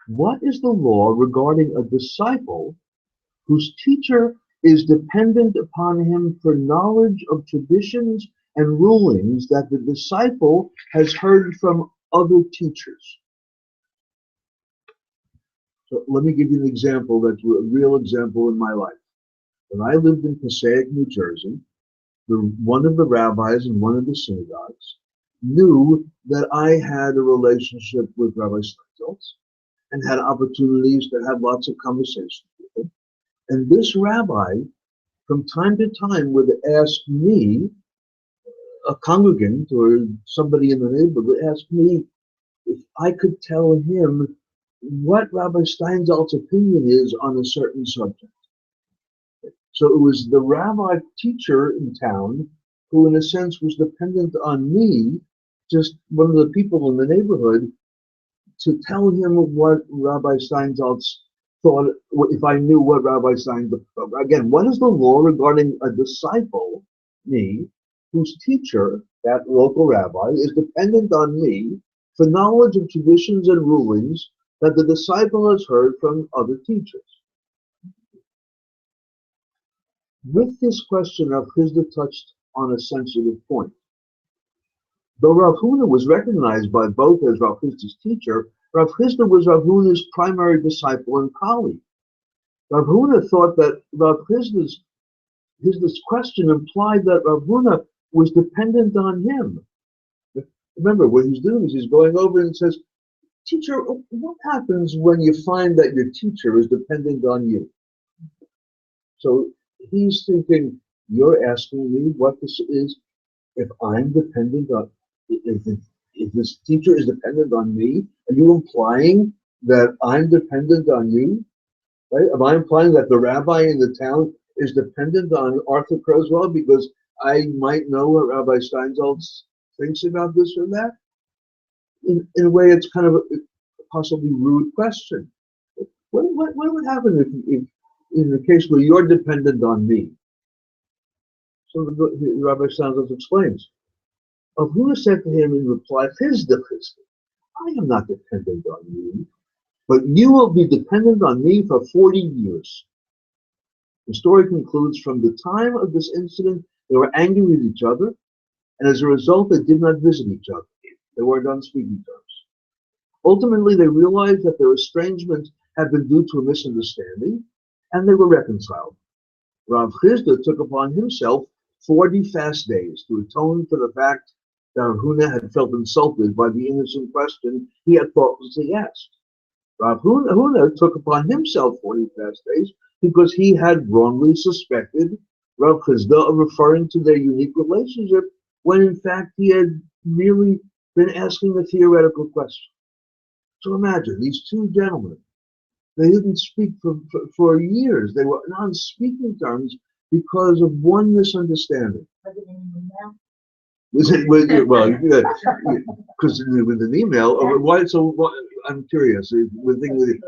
What is the law regarding a disciple whose teacher is dependent upon him for knowledge of traditions and rulings that the disciple has heard from other teachers? So let me give you an example that's a real example in my life. When I lived in Passaic, New Jersey, one of the rabbis in one of the synagogues knew that I had a relationship with Rabbi Steinsaltz and had opportunities to have lots of conversations with him. And this rabbi, from time to time, would ask me, a congregant or somebody in the neighborhood, would ask me if I could tell him what Rabbi Steinsaltz's opinion is on a certain subject. So it was the rabbi teacher in town who, in a sense, was dependent on me, just one of the people in the neighborhood, to tell him what Rabbi Steinsaltz thought, if I knew what Rabbi Steinsaltz thought. Again, what is the law regarding a disciple, me, whose teacher, that local rabbi, is dependent on me for knowledge of traditions and rulings that the disciple has heard from other teachers? With this question, Rav Chisda touched on a sensitive point. Though Rav Huna was recognized by both as Rav Chisda's teacher, Rav Chisda was Rav Huna's primary disciple and colleague. Rav Huna thought that Rav Chisda's question implied that Rav Huna was dependent on him. Remember, what he's doing is he's going over and says, "Teacher, what happens when you find that your teacher is dependent on you?" So he's thinking, you're asking me what this is, if I'm dependent on, if this teacher is dependent on me, are you implying that I'm dependent on you? Right? Am I implying that the rabbi in the town is dependent on Arthur Kurzweil because I might know what Rabbi Steinsaltz thinks about this or that? In a way, it's kind of a possibly rude question. What would happen if in the case where you're dependent on me? So the Rabbi Steinsaltz explains. Rav Huna said to him in reply, "Chisda, I am not dependent on you, but you will be dependent on me for 40 years. The story concludes, from the time of this incident, they were angry with each other, and as a result, they did not visit each other. They weren't on speaking terms. Ultimately, they realized that their estrangement had been due to a misunderstanding, and they were reconciled. Rav Chisda took upon himself 40 fast days to atone for the fact that Rav Huna had felt insulted by the innocent question he had thoughtlessly asked. Rav Huna took upon himself 40 fast days because he had wrongly suspected Rav Chisda of referring to their unique relationship when in fact he had merely been asking a theoretical question. So imagine these two gentlemen. They didn't speak for years. They were on speaking terms because of one misunderstanding. Was it an email? Well, because with an email, why? So I'm curious.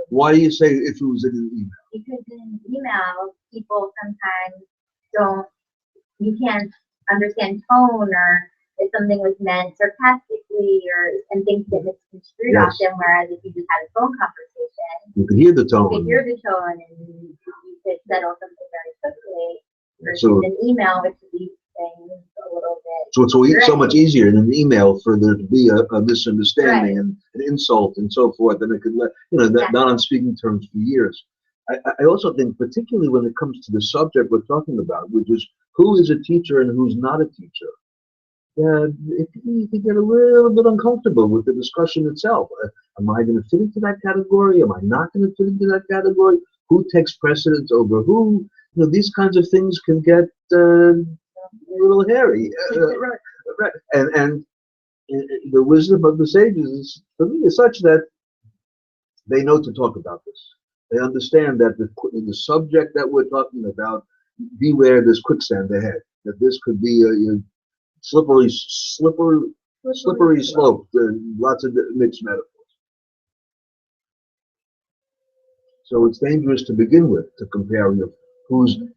Why do you say if it was in an email? Because in email, people sometimes you can't understand tone, or if something was meant sarcastically, and things get misconstrued often, whereas if you just had a phone conversation, you could hear the tone. You could hear the tone, and you could settle something very quickly. Versus an email, which leaves things a little bit. So it's so much easier in an email for there to be a misunderstanding and an insult and so forth, and it could not on speaking terms for years. I also think, particularly when it comes to the subject we're talking about, which is who is a teacher and who's not a teacher, it can get a little bit uncomfortable with the discussion itself. Am I going to fit into that category? Am I not going to fit into that category? Who takes precedence over who? These kinds of things can get a little hairy, right? And the wisdom of the sages, for me, is such that they know to talk about this. They understand that the subject that we're talking about, beware this quicksand ahead. That this could be a slippery slope. Lots of mixed metaphors. So it's dangerous to begin with to compare.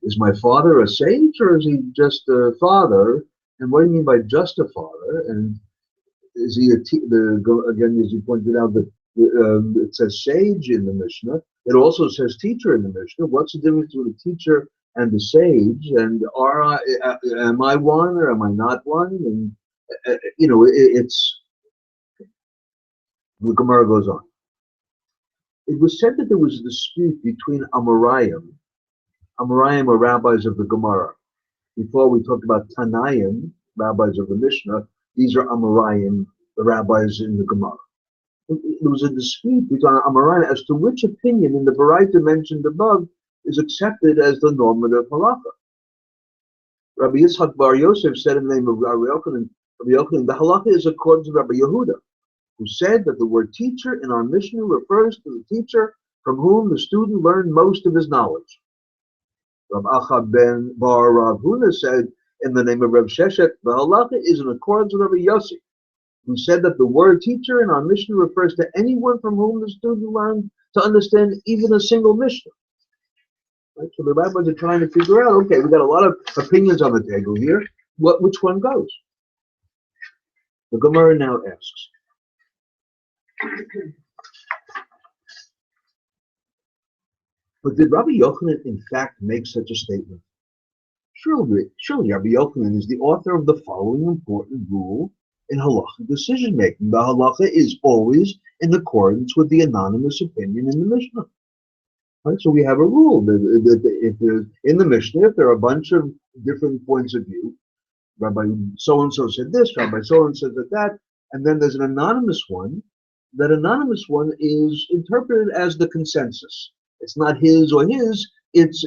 Is my father a sage or is he just a father? And what do you mean by just a father? And is he again, as you pointed out, it says sage in the Mishnah. It also says teacher in the Mishnah. What's the difference between a teacher and the sage? And am I one or am I not one? And it's the Gemara goes on. It was said that there was a dispute between Amoraim. Amoraim are rabbis of the Gemara. Before we talked about Tanayim, rabbis of the Mishnah. These are Amoraim, the rabbis in the Gemara. There was a dispute between Amoraim as to which opinion in the Baraita mentioned above is accepted as the normative halacha. Rabbi Yitzchak Bar Yosef said in the name of Rabbi Yochanan, the halacha is according to Rabbi Yehuda, who said that the word teacher in our Mishnah refers to the teacher from whom the student learned most of his knowledge. Rav Acha ben Bar Rav Huna said in the name of Rav Sheshet, the halacha is in accordance with Rabbi Yossi, who said that the word teacher in our Mishnah refers to anyone from whom the student learned to understand even a single Mishnah. Right? So the rabbis are trying to figure out, okay, we've got a lot of opinions on the table here. Which one goes? The Gemara now asks, but did Rabbi Yochanan in fact make such a statement? Surely Rabbi Yochanan is the author of the following important rule in halacha decision making. The halacha is always in accordance with the anonymous opinion in the Mishnah. Right? So we have a rule that if there's in the Mishnah, if there are a bunch of different points of view, Rabbi so-and-so said this, Rabbi so-and-so said that, and then there's an anonymous one, that anonymous one is interpreted as the consensus. It's not his or his, it's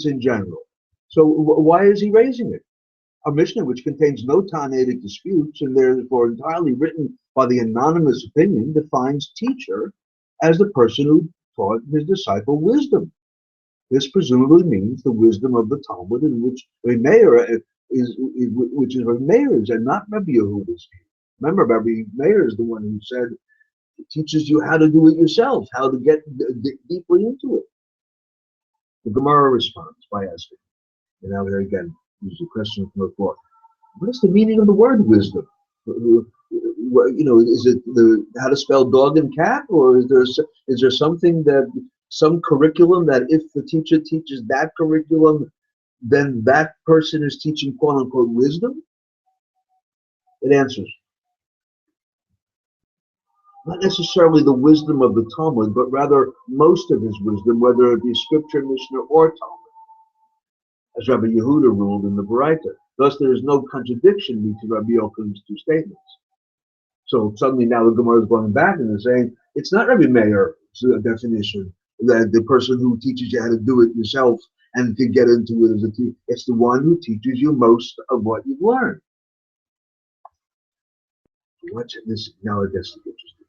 in general. So why is he raising it? A Mishnah which contains no Tanaitic disputes and therefore entirely written by the anonymous opinion defines teacher as the person who taught his disciple wisdom. This presumably means the wisdom of the Talmud, in which Meir is Rabbi Meir's and not Rabbi Yehuda's. Remember, Rabbi Meir is the one who said it teaches you how to do it yourself, how to get deeply into it. The Gemara responds by asking, and now here again, use a question from the floor. What is the meaning of the word wisdom? Is it how to spell dog and cat, or is there something some curriculum that if the teacher teaches that curriculum, then that person is teaching quote unquote wisdom? It answers, not necessarily the wisdom of the Talmud, but rather most of his wisdom, whether it be scripture, Mishnah, or Talmud, as Rabbi Yehuda ruled in the Baraita. Thus, there is no contradiction between Rabbi Yochanan's two statements. So suddenly now the Gemara is going back and is saying it's not Rabbi Meir's definition that the person who teaches you how to do it yourself and to get into it as a teacher. It's the one who teaches you most of what you've learned. Watch this now. It gets interesting.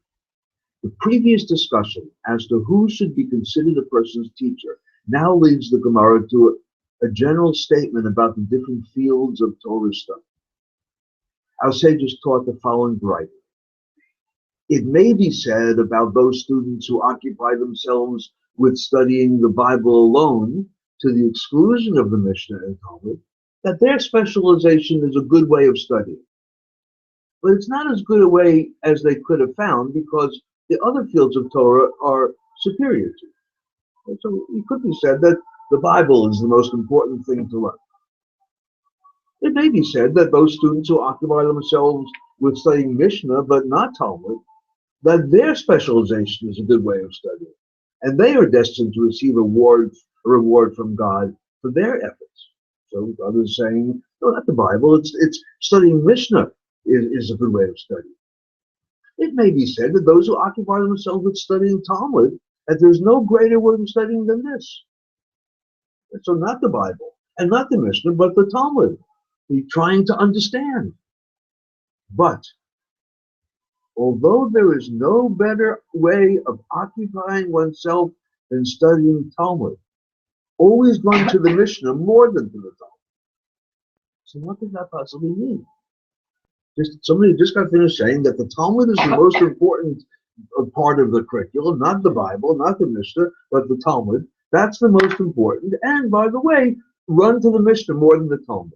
The previous discussion as to who should be considered a person's teacher now leads the Gemara to a general statement about the different fields of Torah study. Our sages taught the following variety. It may be said about those students who occupy themselves with studying the Bible alone to the exclusion of the Mishnah and Talmud, that their specialization is a good way of studying. But it's not as good a way as they could have found because the other fields of Torah are superior to it. And so it could be said that the Bible is the most important thing to learn. It may be said that those students who occupy themselves with studying Mishnah but not Talmud, that their specialization is a good way of studying, and they are destined to receive a reward from God for their efforts. So others saying, no, not the Bible, it's studying Mishnah is a good way of studying. It may be said that those who occupy themselves with studying Talmud, that there's no greater way of studying than this. And so not the Bible, and not the Mishnah, but the Talmud. We're trying to understand. But although there is no better way of occupying oneself than studying Talmud, always run to the Mishnah more than to the Talmud. So what does that possibly mean? Somebody just got finished saying that the Talmud is the most important part of the curriculum, not the Bible, not the Mishnah, but the Talmud. That's the most important. And by the way, run to the Mishnah more than the Talmud.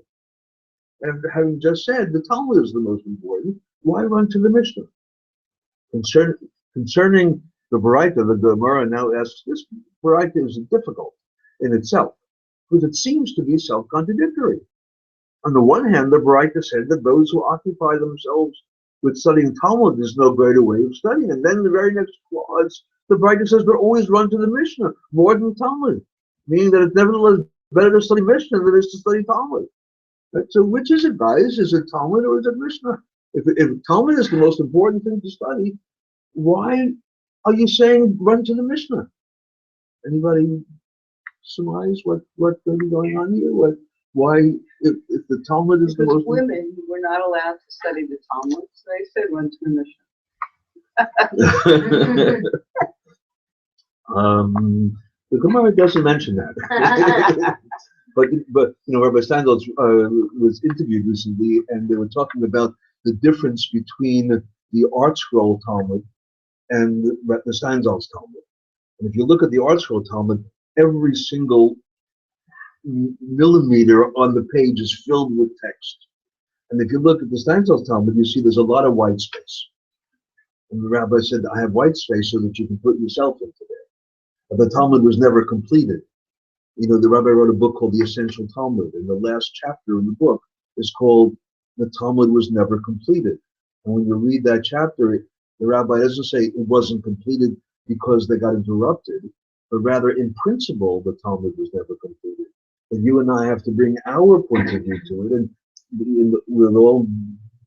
And having just said the Talmud is the most important, why run to the Mishnah? Concerning the Baraita, the Gemara now asks, this Baraita is difficult in itself, because it seems to be self-contradictory. On the one hand, the Baraita said that those who occupy themselves with studying Talmud is no greater way of studying. And then the very next clause, the Baraita says, but always run to the Mishnah more than Talmud, meaning that it's nevertheless better to study Mishnah than it is to study Talmud. Right? So which is it, guys? Is it Talmud or is it Mishnah? If Talmud is the most important thing to study, why are you saying run to the Mishnah? Anybody surmise what may be going on here? Why, if the Talmud is the Because most women were not allowed to study the Talmud, so they said run to the mission. The Gemara doesn't mention that. but Rabbi Steinsaltz was interviewed recently, and they were talking about the difference between the Art Scroll Talmud and the Steinsaltz Talmud. And if you look at the Art Scroll Talmud, every single millimeter on the page is filled with text. And if you look at the Steinsaltz Talmud, you see there's a lot of white space. And the rabbi said, I have white space so that you can put yourself into there. But the Talmud was never completed. The rabbi wrote a book called The Essential Talmud, and the last chapter in the book is called The Talmud Was Never Completed. And when you read that chapter, the rabbi doesn't say it wasn't completed because they got interrupted, but rather in principle, the Talmud was never completed. And you and I have to bring our point of view to it, and with all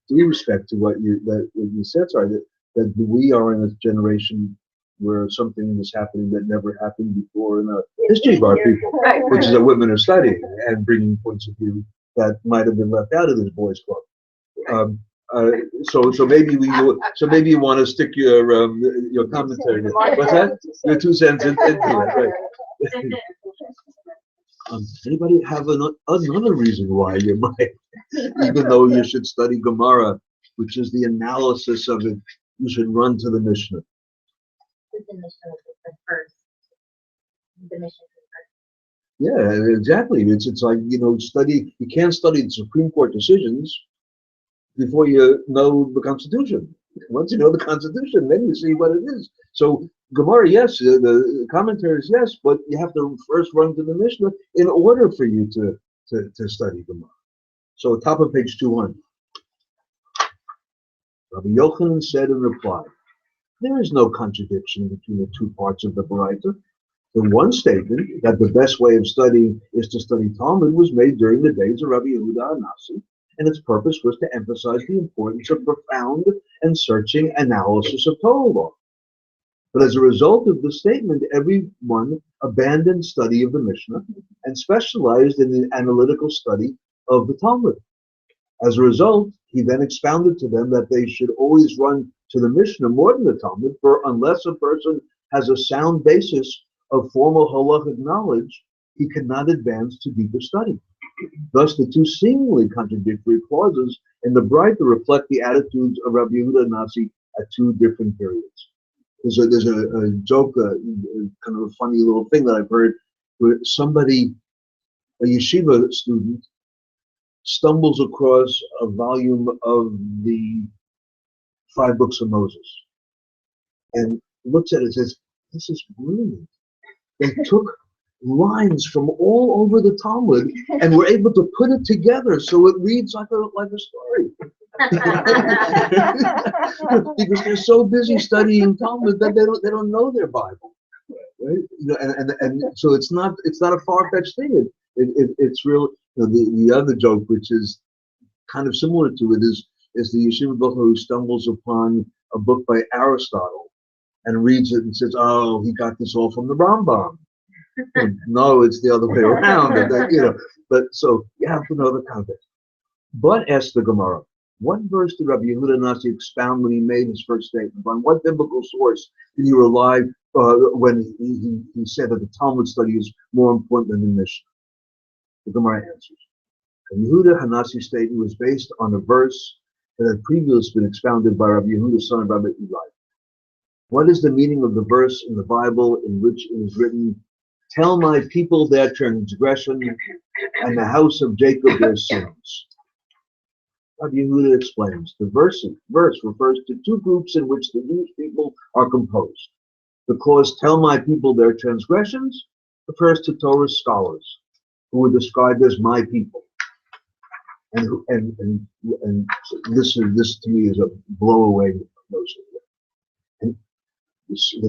due respect to what you said, sorry, that we are in a generation where something is happening that never happened before in the history of our people, which is that women are studying and bringing points of view that might have been left out of this boys' club. So maybe you want to stick your commentary. What's that? Your 2 cents into it, right? Anybody have another reason why you might, even though you should study Gemara, which is the analysis of it, you should run to the Mishnah. The Mishnah is first. The Mishnah is first. Yeah, exactly. It's like, study. You can't study the Supreme Court decisions before you know the Constitution. Once you know the Constitution, then you see what it is. So Gemara, yes, the commentaries, yes, but you have to first run to the Mishnah in order for you to study Gemara. So top of page 200. Rabbi Yochanan said in reply, there is no contradiction between the two parts of the Baraita. The one statement that the best way of studying is to study Talmud was made during the days of Rabbi Yehuda Hanassi, and its purpose was to emphasize the importance of profound and searching analysis of Torah law. But as a result of the statement, everyone abandoned study of the Mishnah and specialized in the analytical study of the Talmud. As a result, he then expounded to them that they should always run to the Mishnah more than the Talmud, for unless a person has a sound basis of formal halachic knowledge, he cannot advance to deeper study. Thus, the two seemingly contradictory clauses in the Baraita reflect the attitudes of Rabbi Yehuda Hanassi at two different periods. There's a joke, kind of a funny little thing that I've heard, where somebody, a yeshiva student, stumbles across a volume of the 5 books of Moses and looks at it and says, this is brilliant. They took lines from all over the Talmud and were able to put it together so it reads like a story. Because they're so busy studying Talmud that they don't know their Bible, right? And so it's not a far-fetched thing. It's real. The other joke, which is kind of similar to it, is the yeshiva bocher who stumbles upon a book by Aristotle and reads it and says, "Oh, he got this all from the Rambam." No, it's the other way around. But so you have to know the context. But asked the Gemara, what verse did Rabbi Yehuda Hanassi expound when he made his first statement? On what biblical source did he rely when he said that the Talmud study is more important than the Mishnah? The Gemara answers. The Yehuda Hanassi statement was based on a verse that had previously been expounded by Rabbi Yehuda, son of Rabbi Eli. What is the meaning of the verse in the Bible in which it is written, "Tell my people their transgression and the house of Jacob their sins"? Rabbi Yehuda explains, the verse refers to two groups in which the Jewish people are composed. The clause, "Tell my people their transgressions," refers to Torah's scholars, who were described as my people. And this to me is a blow away notion. And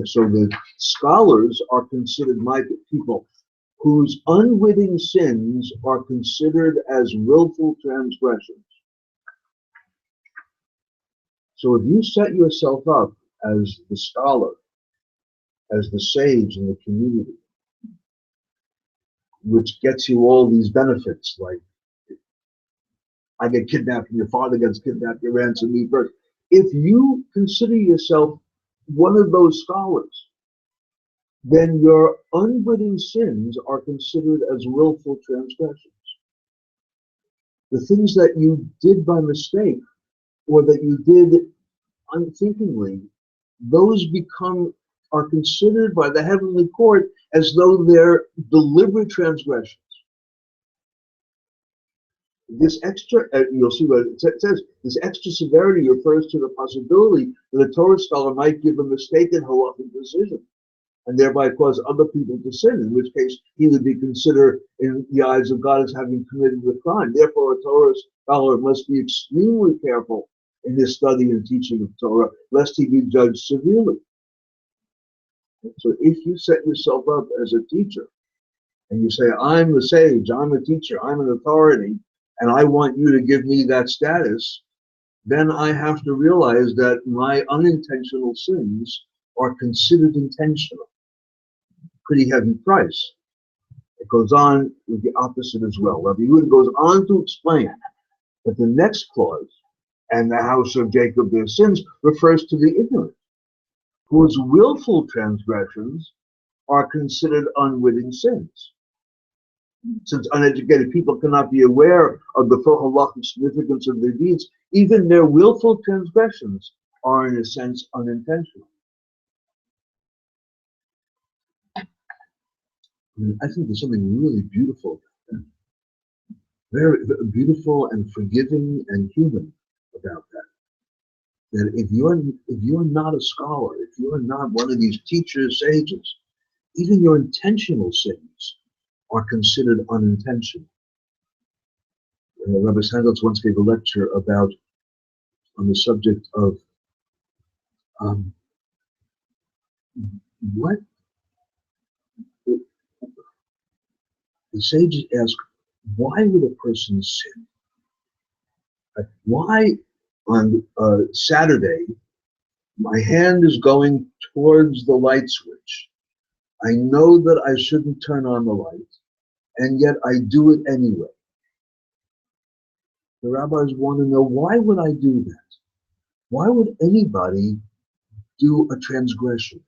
so the scholars are considered my people, whose unwitting sins are considered as willful transgressions. So if you set yourself up as the scholar, as the sage in the community, which gets you all these benefits, like I get kidnapped and your father gets kidnapped, you ransom me first. If you consider yourself one of those scholars, then your unwitting sins are considered as willful transgressions. The things that you did by mistake or that you did unthinkingly, those are considered by the heavenly court as though they're deliberate transgressions. This extra, you'll see what it says, this extra severity refers to the possibility that a Torah scholar might give a mistaken halachic decision and thereby cause other people to sin, in which case he would be considered in the eyes of God as having committed a crime. Therefore, a Torah scholar must be extremely careful in his study and teaching of Torah, lest he be judged severely. So if you set yourself up as a teacher, and you say, I'm the sage, I'm a teacher, I'm an authority, and I want you to give me that status, then I have to realize that my unintentional sins are considered intentional. Pretty heavy price. It goes on with the opposite as well. Rabbi Yehuda goes on to explain that the next clause, and the house of Jacob their sins, refers to the ignorant, whose willful transgressions are considered unwitting sins. Since uneducated people cannot be aware of the full halachic significance of their deeds, even their willful transgressions are in a sense unintentional. I think there's something really beautiful, very beautiful and forgiving and human about that. That if you're not a scholar, if you're not one of these teachers, sages, even your intentional sins are considered unintentional. Rabbi Sandals once gave a lecture on the subject of what the sages ask, why would a person sin? Why on Saturday my hand is going towards the light switch? I know that I shouldn't turn on the light, and yet I do it anyway. The rabbis want to know, why would I do that? Why would anybody do a transgression?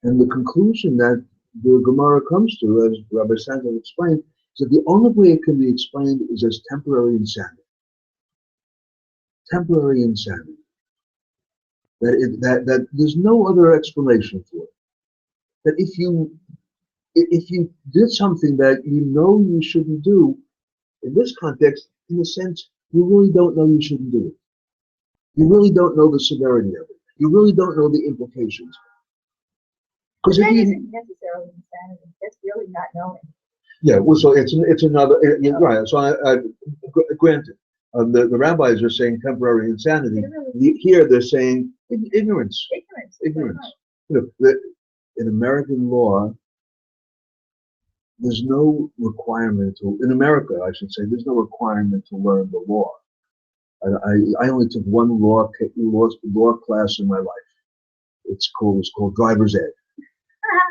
And the conclusion that the Gemara comes to, as Rabbi Sandel explained, is that the only way it can be explained is as temporary insanity. Temporary insanity. That there's no other explanation for it. That if you did something that you know you shouldn't do, in this context, in a sense, you really don't know you shouldn't do it. You really don't know the severity of it. You really don't know the implications. But that isn't necessarily insanity. That's really not knowing. Yeah, well, so it's another, right, so granted, the rabbis are saying temporary insanity. Here they're saying ignorance. Ignorance. You know, in American law, there's no requirement in America, I should say, there's no requirement to learn the law. I only took one law class in my life. It's called driver's ed.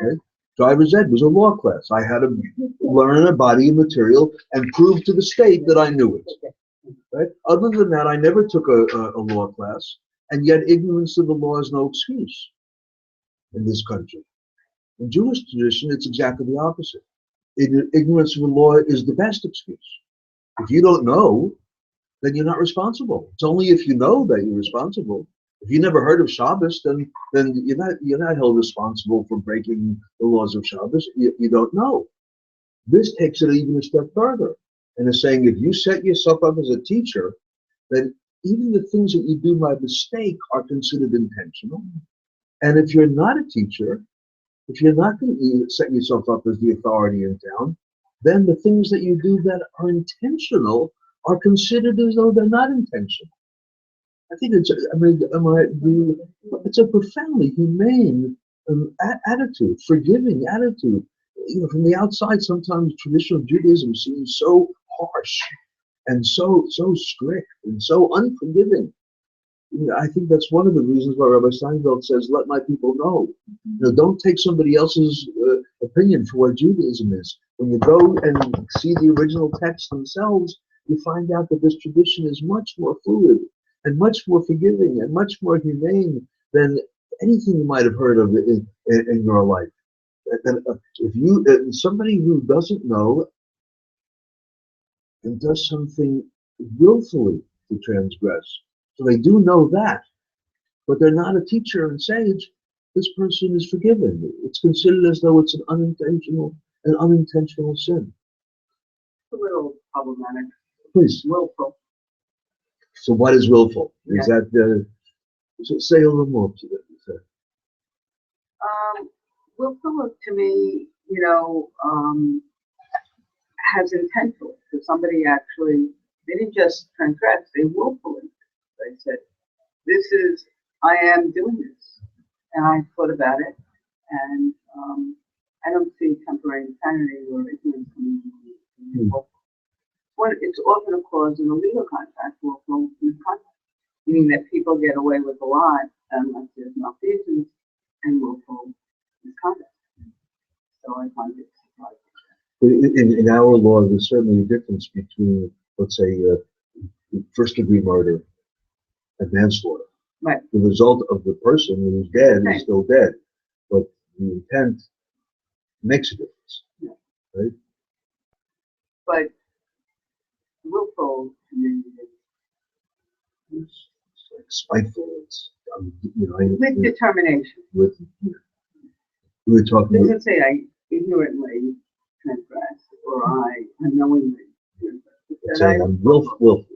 Okay? Driver's ed was a law class. I had to learn a body of material and prove to the state that I knew it. Right? Other than that, I never took a law class, and yet ignorance of the law is no excuse in this country. In Jewish tradition, it's exactly the opposite. Ignorance of the law is the best excuse. If you don't know, then you're not responsible. It's only if you know that you're responsible. If you never heard of Shabbos, then you're not held responsible for breaking the laws of Shabbos. You don't know. This takes it even a step further, and is saying if you set yourself up as a teacher, then even the things that you do by mistake are considered intentional. And if you're not a teacher, if you're not going to set yourself up as the authority in town, then the things that you do that are intentional are considered as though they're not intentional. I think it's a profoundly humane attitude, forgiving attitude. You know, from the outside, sometimes traditional Judaism seems so harsh and so strict and so unforgiving. You know, I think that's one of the reasons why Rabbi Steinfeld says, "Let my people know." You know, don't take somebody else's opinion for what Judaism is. When you go and see the original texts themselves, you find out that this tradition is much more fluid and much more forgiving and much more humane than anything you might have heard of in your life. And if you, somebody who doesn't know and does something willfully to transgress, so they do know that, but they're not a teacher and sage, this person is forgiven. It's considered as though it's an unintentional sin. A little problematic. Please. Willful. So what is willful? Yeah. Is that say a little more to that? Willful to me, has intent to it. So somebody actually, they didn't just transgress, they willfully. They said, I am doing this. And I thought about it. And I don't see temporary insanity or ignorance in willful. It's often a clause in a legal contract, willful misconduct, meaning that people get away with a lot unless there's malfeasance and willful misconduct. So I find it surprising. In our law, there's certainly a difference between, let's say, first-degree murder and manslaughter. Right. The result of the person who's dead is still dead, but the intent makes a difference. Yeah. Right? But willful to me It's like spiteful. It's with determination. We were talking. It doesn't say I ignorantly transgress or I unknowingly transgress. I'm willfully.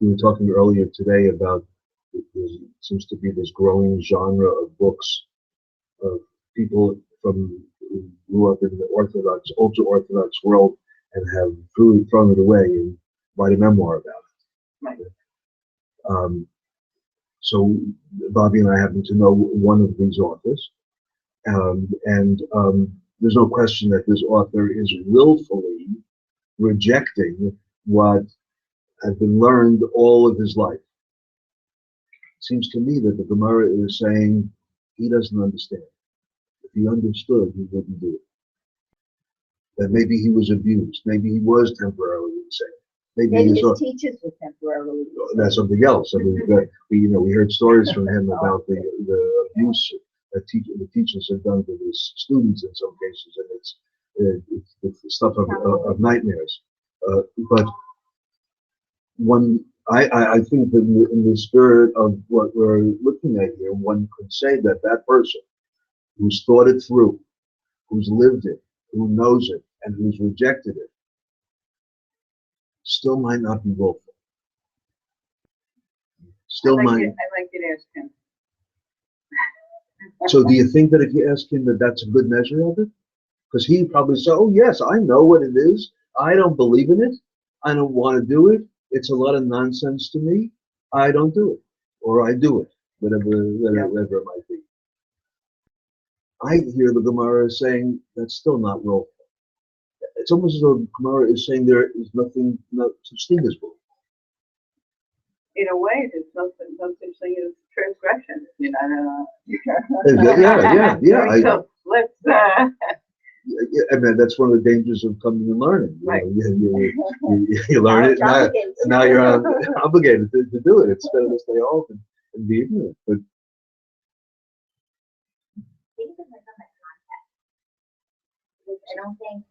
We were talking earlier today about there seems to be this growing genre of books of people who grew up in the Orthodox, ultra-Orthodox world and have truly thrown it away and write a memoir about it. Right. So Bobby and I happen to know one of these authors, and there's no question that this author is willfully rejecting what had been learned all of his life. It seems to me that the Gemara is saying he doesn't understand. If he understood, he wouldn't do it. That maybe he was abused. Maybe he was temporarily insane. Maybe his teachers were temporarily. That's something else. I mean, we heard stories from him about the abuse that the teachers have done to his students in some cases, and it's the stuff of nightmares. But I think that in the spirit of what we're looking at here, one could say that that person who's thought it through, who's lived it, who knows it, and who's rejected it, still might not be willful. Still might. I like it ask him. So do you think that if you ask him that that's a good measure of it? Because he probably say, oh yes, I know what it is. I don't believe in it. I don't want to do it. It's a lot of nonsense to me. I don't do it. Or I do it. Whatever it might be. I hear the Gemara saying that's still not willful. It's almost as though the Gemara is saying there is not such thing as willful. In a way, there's no such thing as transgression. Yeah. So let's. I mean, that's one of the dangers of coming and learning. Right. You learn it, now you're obligated to do it. It's better to stay off and be ignorant. But It depends on the context. Because I don't think.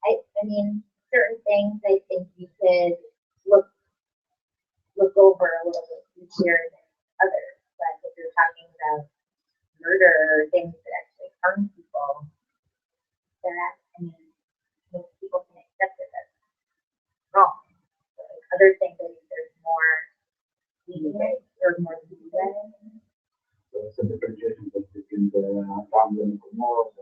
I mean, certain things I think you could look over a little bit easier than others. But if you're talking about murder or things that actually harm people, then most people can accept it as wrong. But other things, I think there's more lenient or more leeway. It's a differentiation between the family and the moral.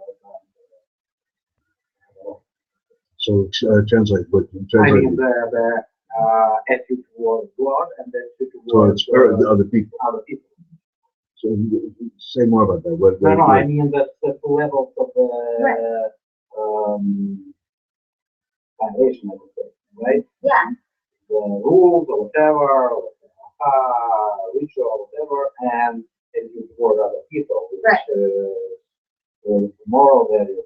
so translate. But I mean the attitude towards God and the attitude towards towards other people. So say more about that. No, I mean the two levels of the foundation, I would say, right? Yeah. The rules or whatever, ritual or whatever, and attitude toward other people, Right. The moral values.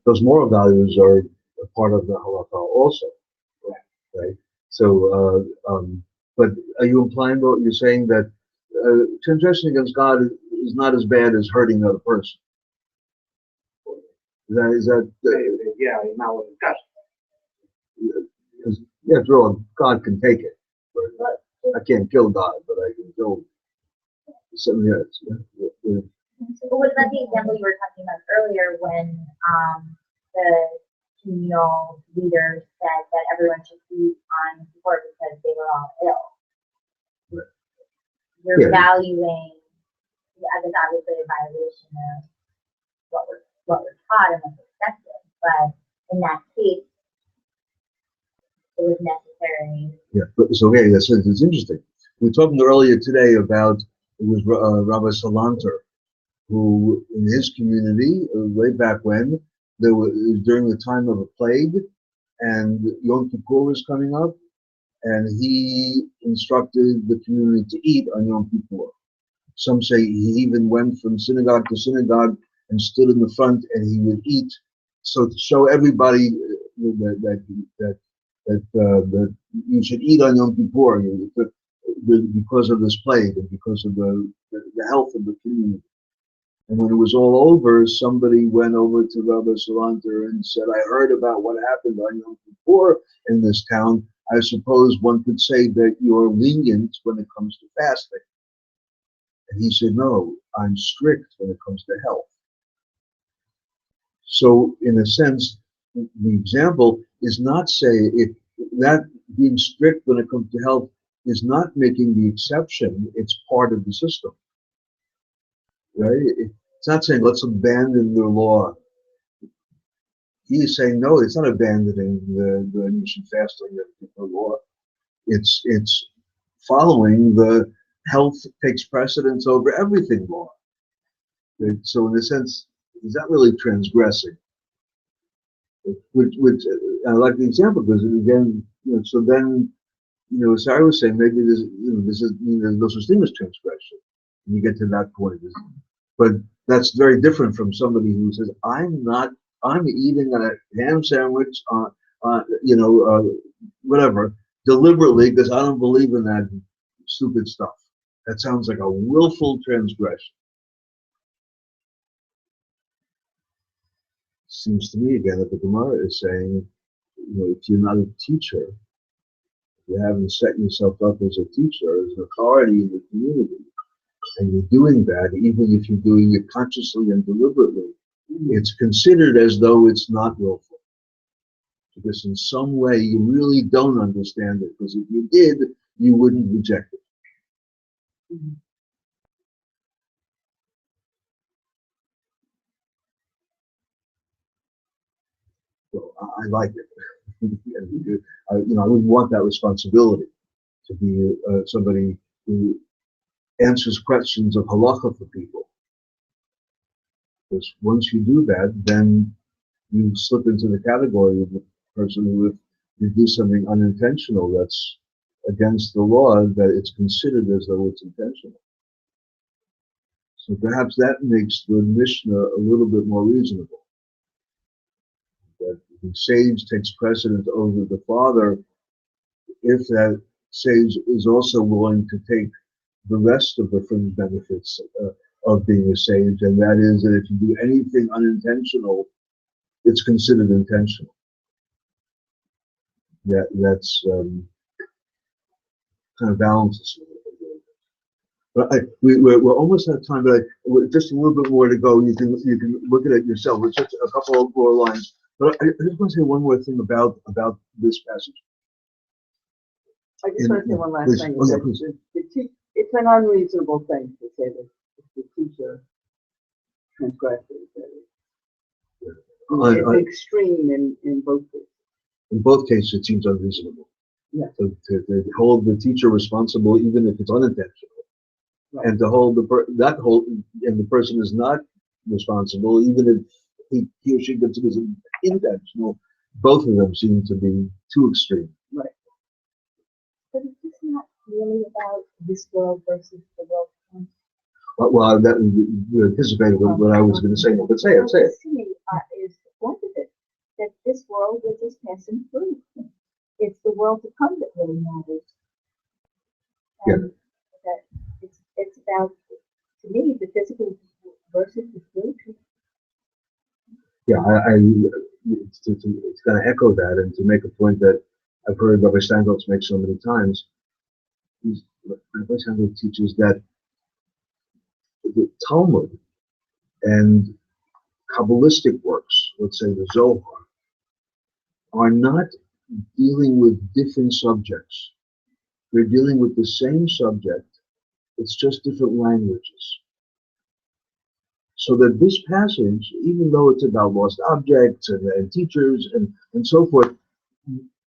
Those moral values are a part of the halakha also, right? So, but are you implying what you're saying that transgression against God is not as bad as hurting another person? Is that Yeah, in our discussion. because yeah, after all, God can take it. But I can't kill God, but I can kill something else. Yeah. But what about the example you were talking about earlier when the communal leader said that everyone should eat on support because they were all ill? Right. You're Yeah. valuing, I guess obviously a violation of what we're taught and what's expected, but in that case, it was necessary. Yeah. So okay, it's interesting. We were talking earlier today about it was Rabbi Salanter, who in his community way back when there was during the time of a plague, and Yom Kippur was coming up, and he instructed the community to eat on Yom Kippur. Some say he even went from synagogue to synagogue and stood in the front, and he would eat, so to show everybody that you should eat on Yom Kippur because of this plague and because of the health of the community. And when it was all over, somebody went over to Rabbi Salanter and said, I heard about what happened on Yom Kippur in this town. I suppose one could say that you're lenient when it comes to fasting. And he said, no, I'm strict when it comes to health. So in a sense, the example is not saying if that being strict when it comes to health is not making the exception, it's part of the system. Right? It's not saying let's abandon the law. He is saying no, it's not abandoning the you should fast on the law. It's following the health takes precedence over everything law. Right? So in a sense, is that really transgressing? Which I like the example because again, so then Sarah was saying maybe there's there's no such thing as transgression. And you get to that point, but that's very different from somebody who says I'm eating a ham sandwich whatever deliberately because I don't believe in that stupid stuff. That sounds like a willful transgression. Seems to me again that the Gemara is saying, if you're not a teacher, you haven't set yourself up as a teacher, as an authority in the community, and you're doing that, even if you're doing it consciously and deliberately, it's considered as though it's not willful. Because in some way you really don't understand it, because if you did, you wouldn't reject it. Mhm. So I like it. I wouldn't want that responsibility to be somebody who answers questions of halacha for people. Because once you do that, then you slip into the category of the person who, if you do something unintentional that's against the law, that it's considered as though it's intentional. So perhaps that makes the Mishnah a little bit more reasonable. That the sage takes precedence over the father if that sage is also willing to take the rest of the fringe benefits of being a sage, and that is that if you do anything unintentional, it's considered intentional. That's kind of balances. But we're almost out of time, but just a little bit more to go. You can look at it yourself. It's just a couple of more lines. But I just want to say one more thing about this passage. I just want to say one last please. thing. Oh, yeah, please. It's an unreasonable thing to say that if the teacher transgresses. It's extreme in both cases. In both cases, it seems unreasonable. Yeah. To hold the teacher responsible, even if it's unintentional, Right. and to hold the person is not responsible, even if he or she considers it intentional. Both of them seem to be too extreme. Right. But is this not really about this world versus the world? Well, that you anticipated what I was going to say. No, but say it, say it. To me, is the point of it, that this world we're just passing through. It's the world to come that really matters. And that it's about, to me, the physical versus the spiritual. Yeah, it's going to echo that, and to make a point that I've heard Rabbi Steinholtz make so many times. Rabbi Steinholtz teaches that the Talmud and Kabbalistic works, let's say the Zohar, are not dealing with different subjects. They're dealing with the same subject, it's just different languages. So that this passage, even though it's about lost objects and teachers and so forth,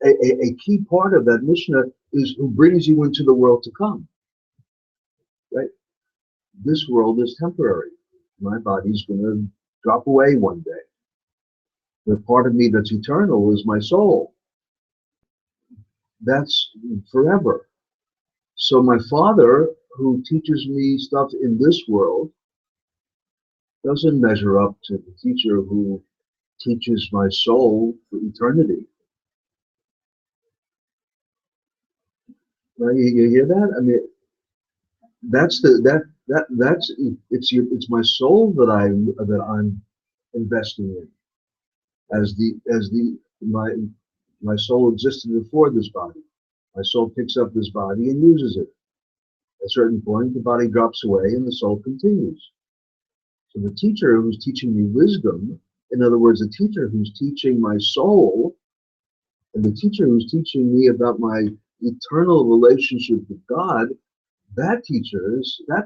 a key part of that Mishnah is who brings you into the world to come. Right? This world is temporary. My body's going to drop away one day. The part of me that's eternal is my soul. That's forever. So my Father, who teaches me stuff in this world, doesn't measure up to the teacher who teaches my soul for eternity. Right? You hear that? I mean, that's it's my soul that I'm investing in. My soul existed before this body. My soul picks up this body and uses it. At a certain point, the body drops away and the soul continues. So the teacher who's teaching me wisdom, in other words, the teacher who's teaching my soul, and the teacher who's teaching me about my eternal relationship with God, that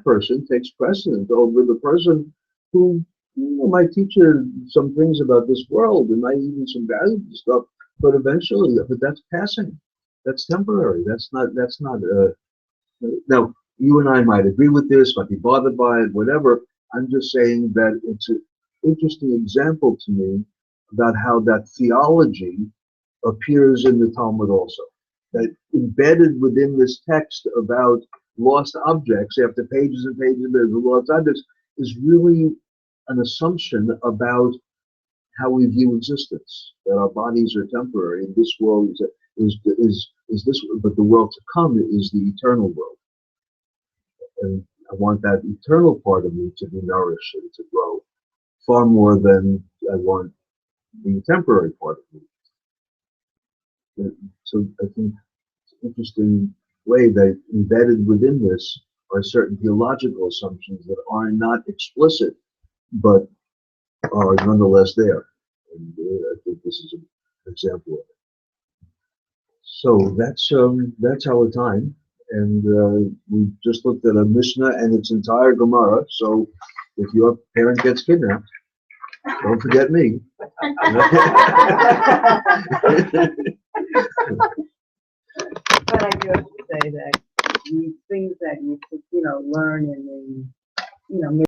person takes precedent over the person who might teach you some things about this world and might even some valuable stuff, but that's passing. That's temporary. That's not, now, you and I might agree with this, might be bothered by it, whatever. I'm just saying that it's an interesting example to me about how that theology appears in the Talmud also. That embedded within this text about lost objects, after pages and pages of lost objects, is really an assumption about how we view existence. That our bodies are temporary, and this world is this, but the world to come is the eternal world. And I want that eternal part of me to be nourished and to grow far more than I want the temporary part of me. So I think it's an interesting way that embedded within this are certain theological assumptions that are not explicit, but are nonetheless there. And I think this is an example of it. So that's our time. And we just looked at a Mishnah and its entire Gemara. So if your parent gets kidnapped, don't forget me. But I do have to say that these things that you learn in the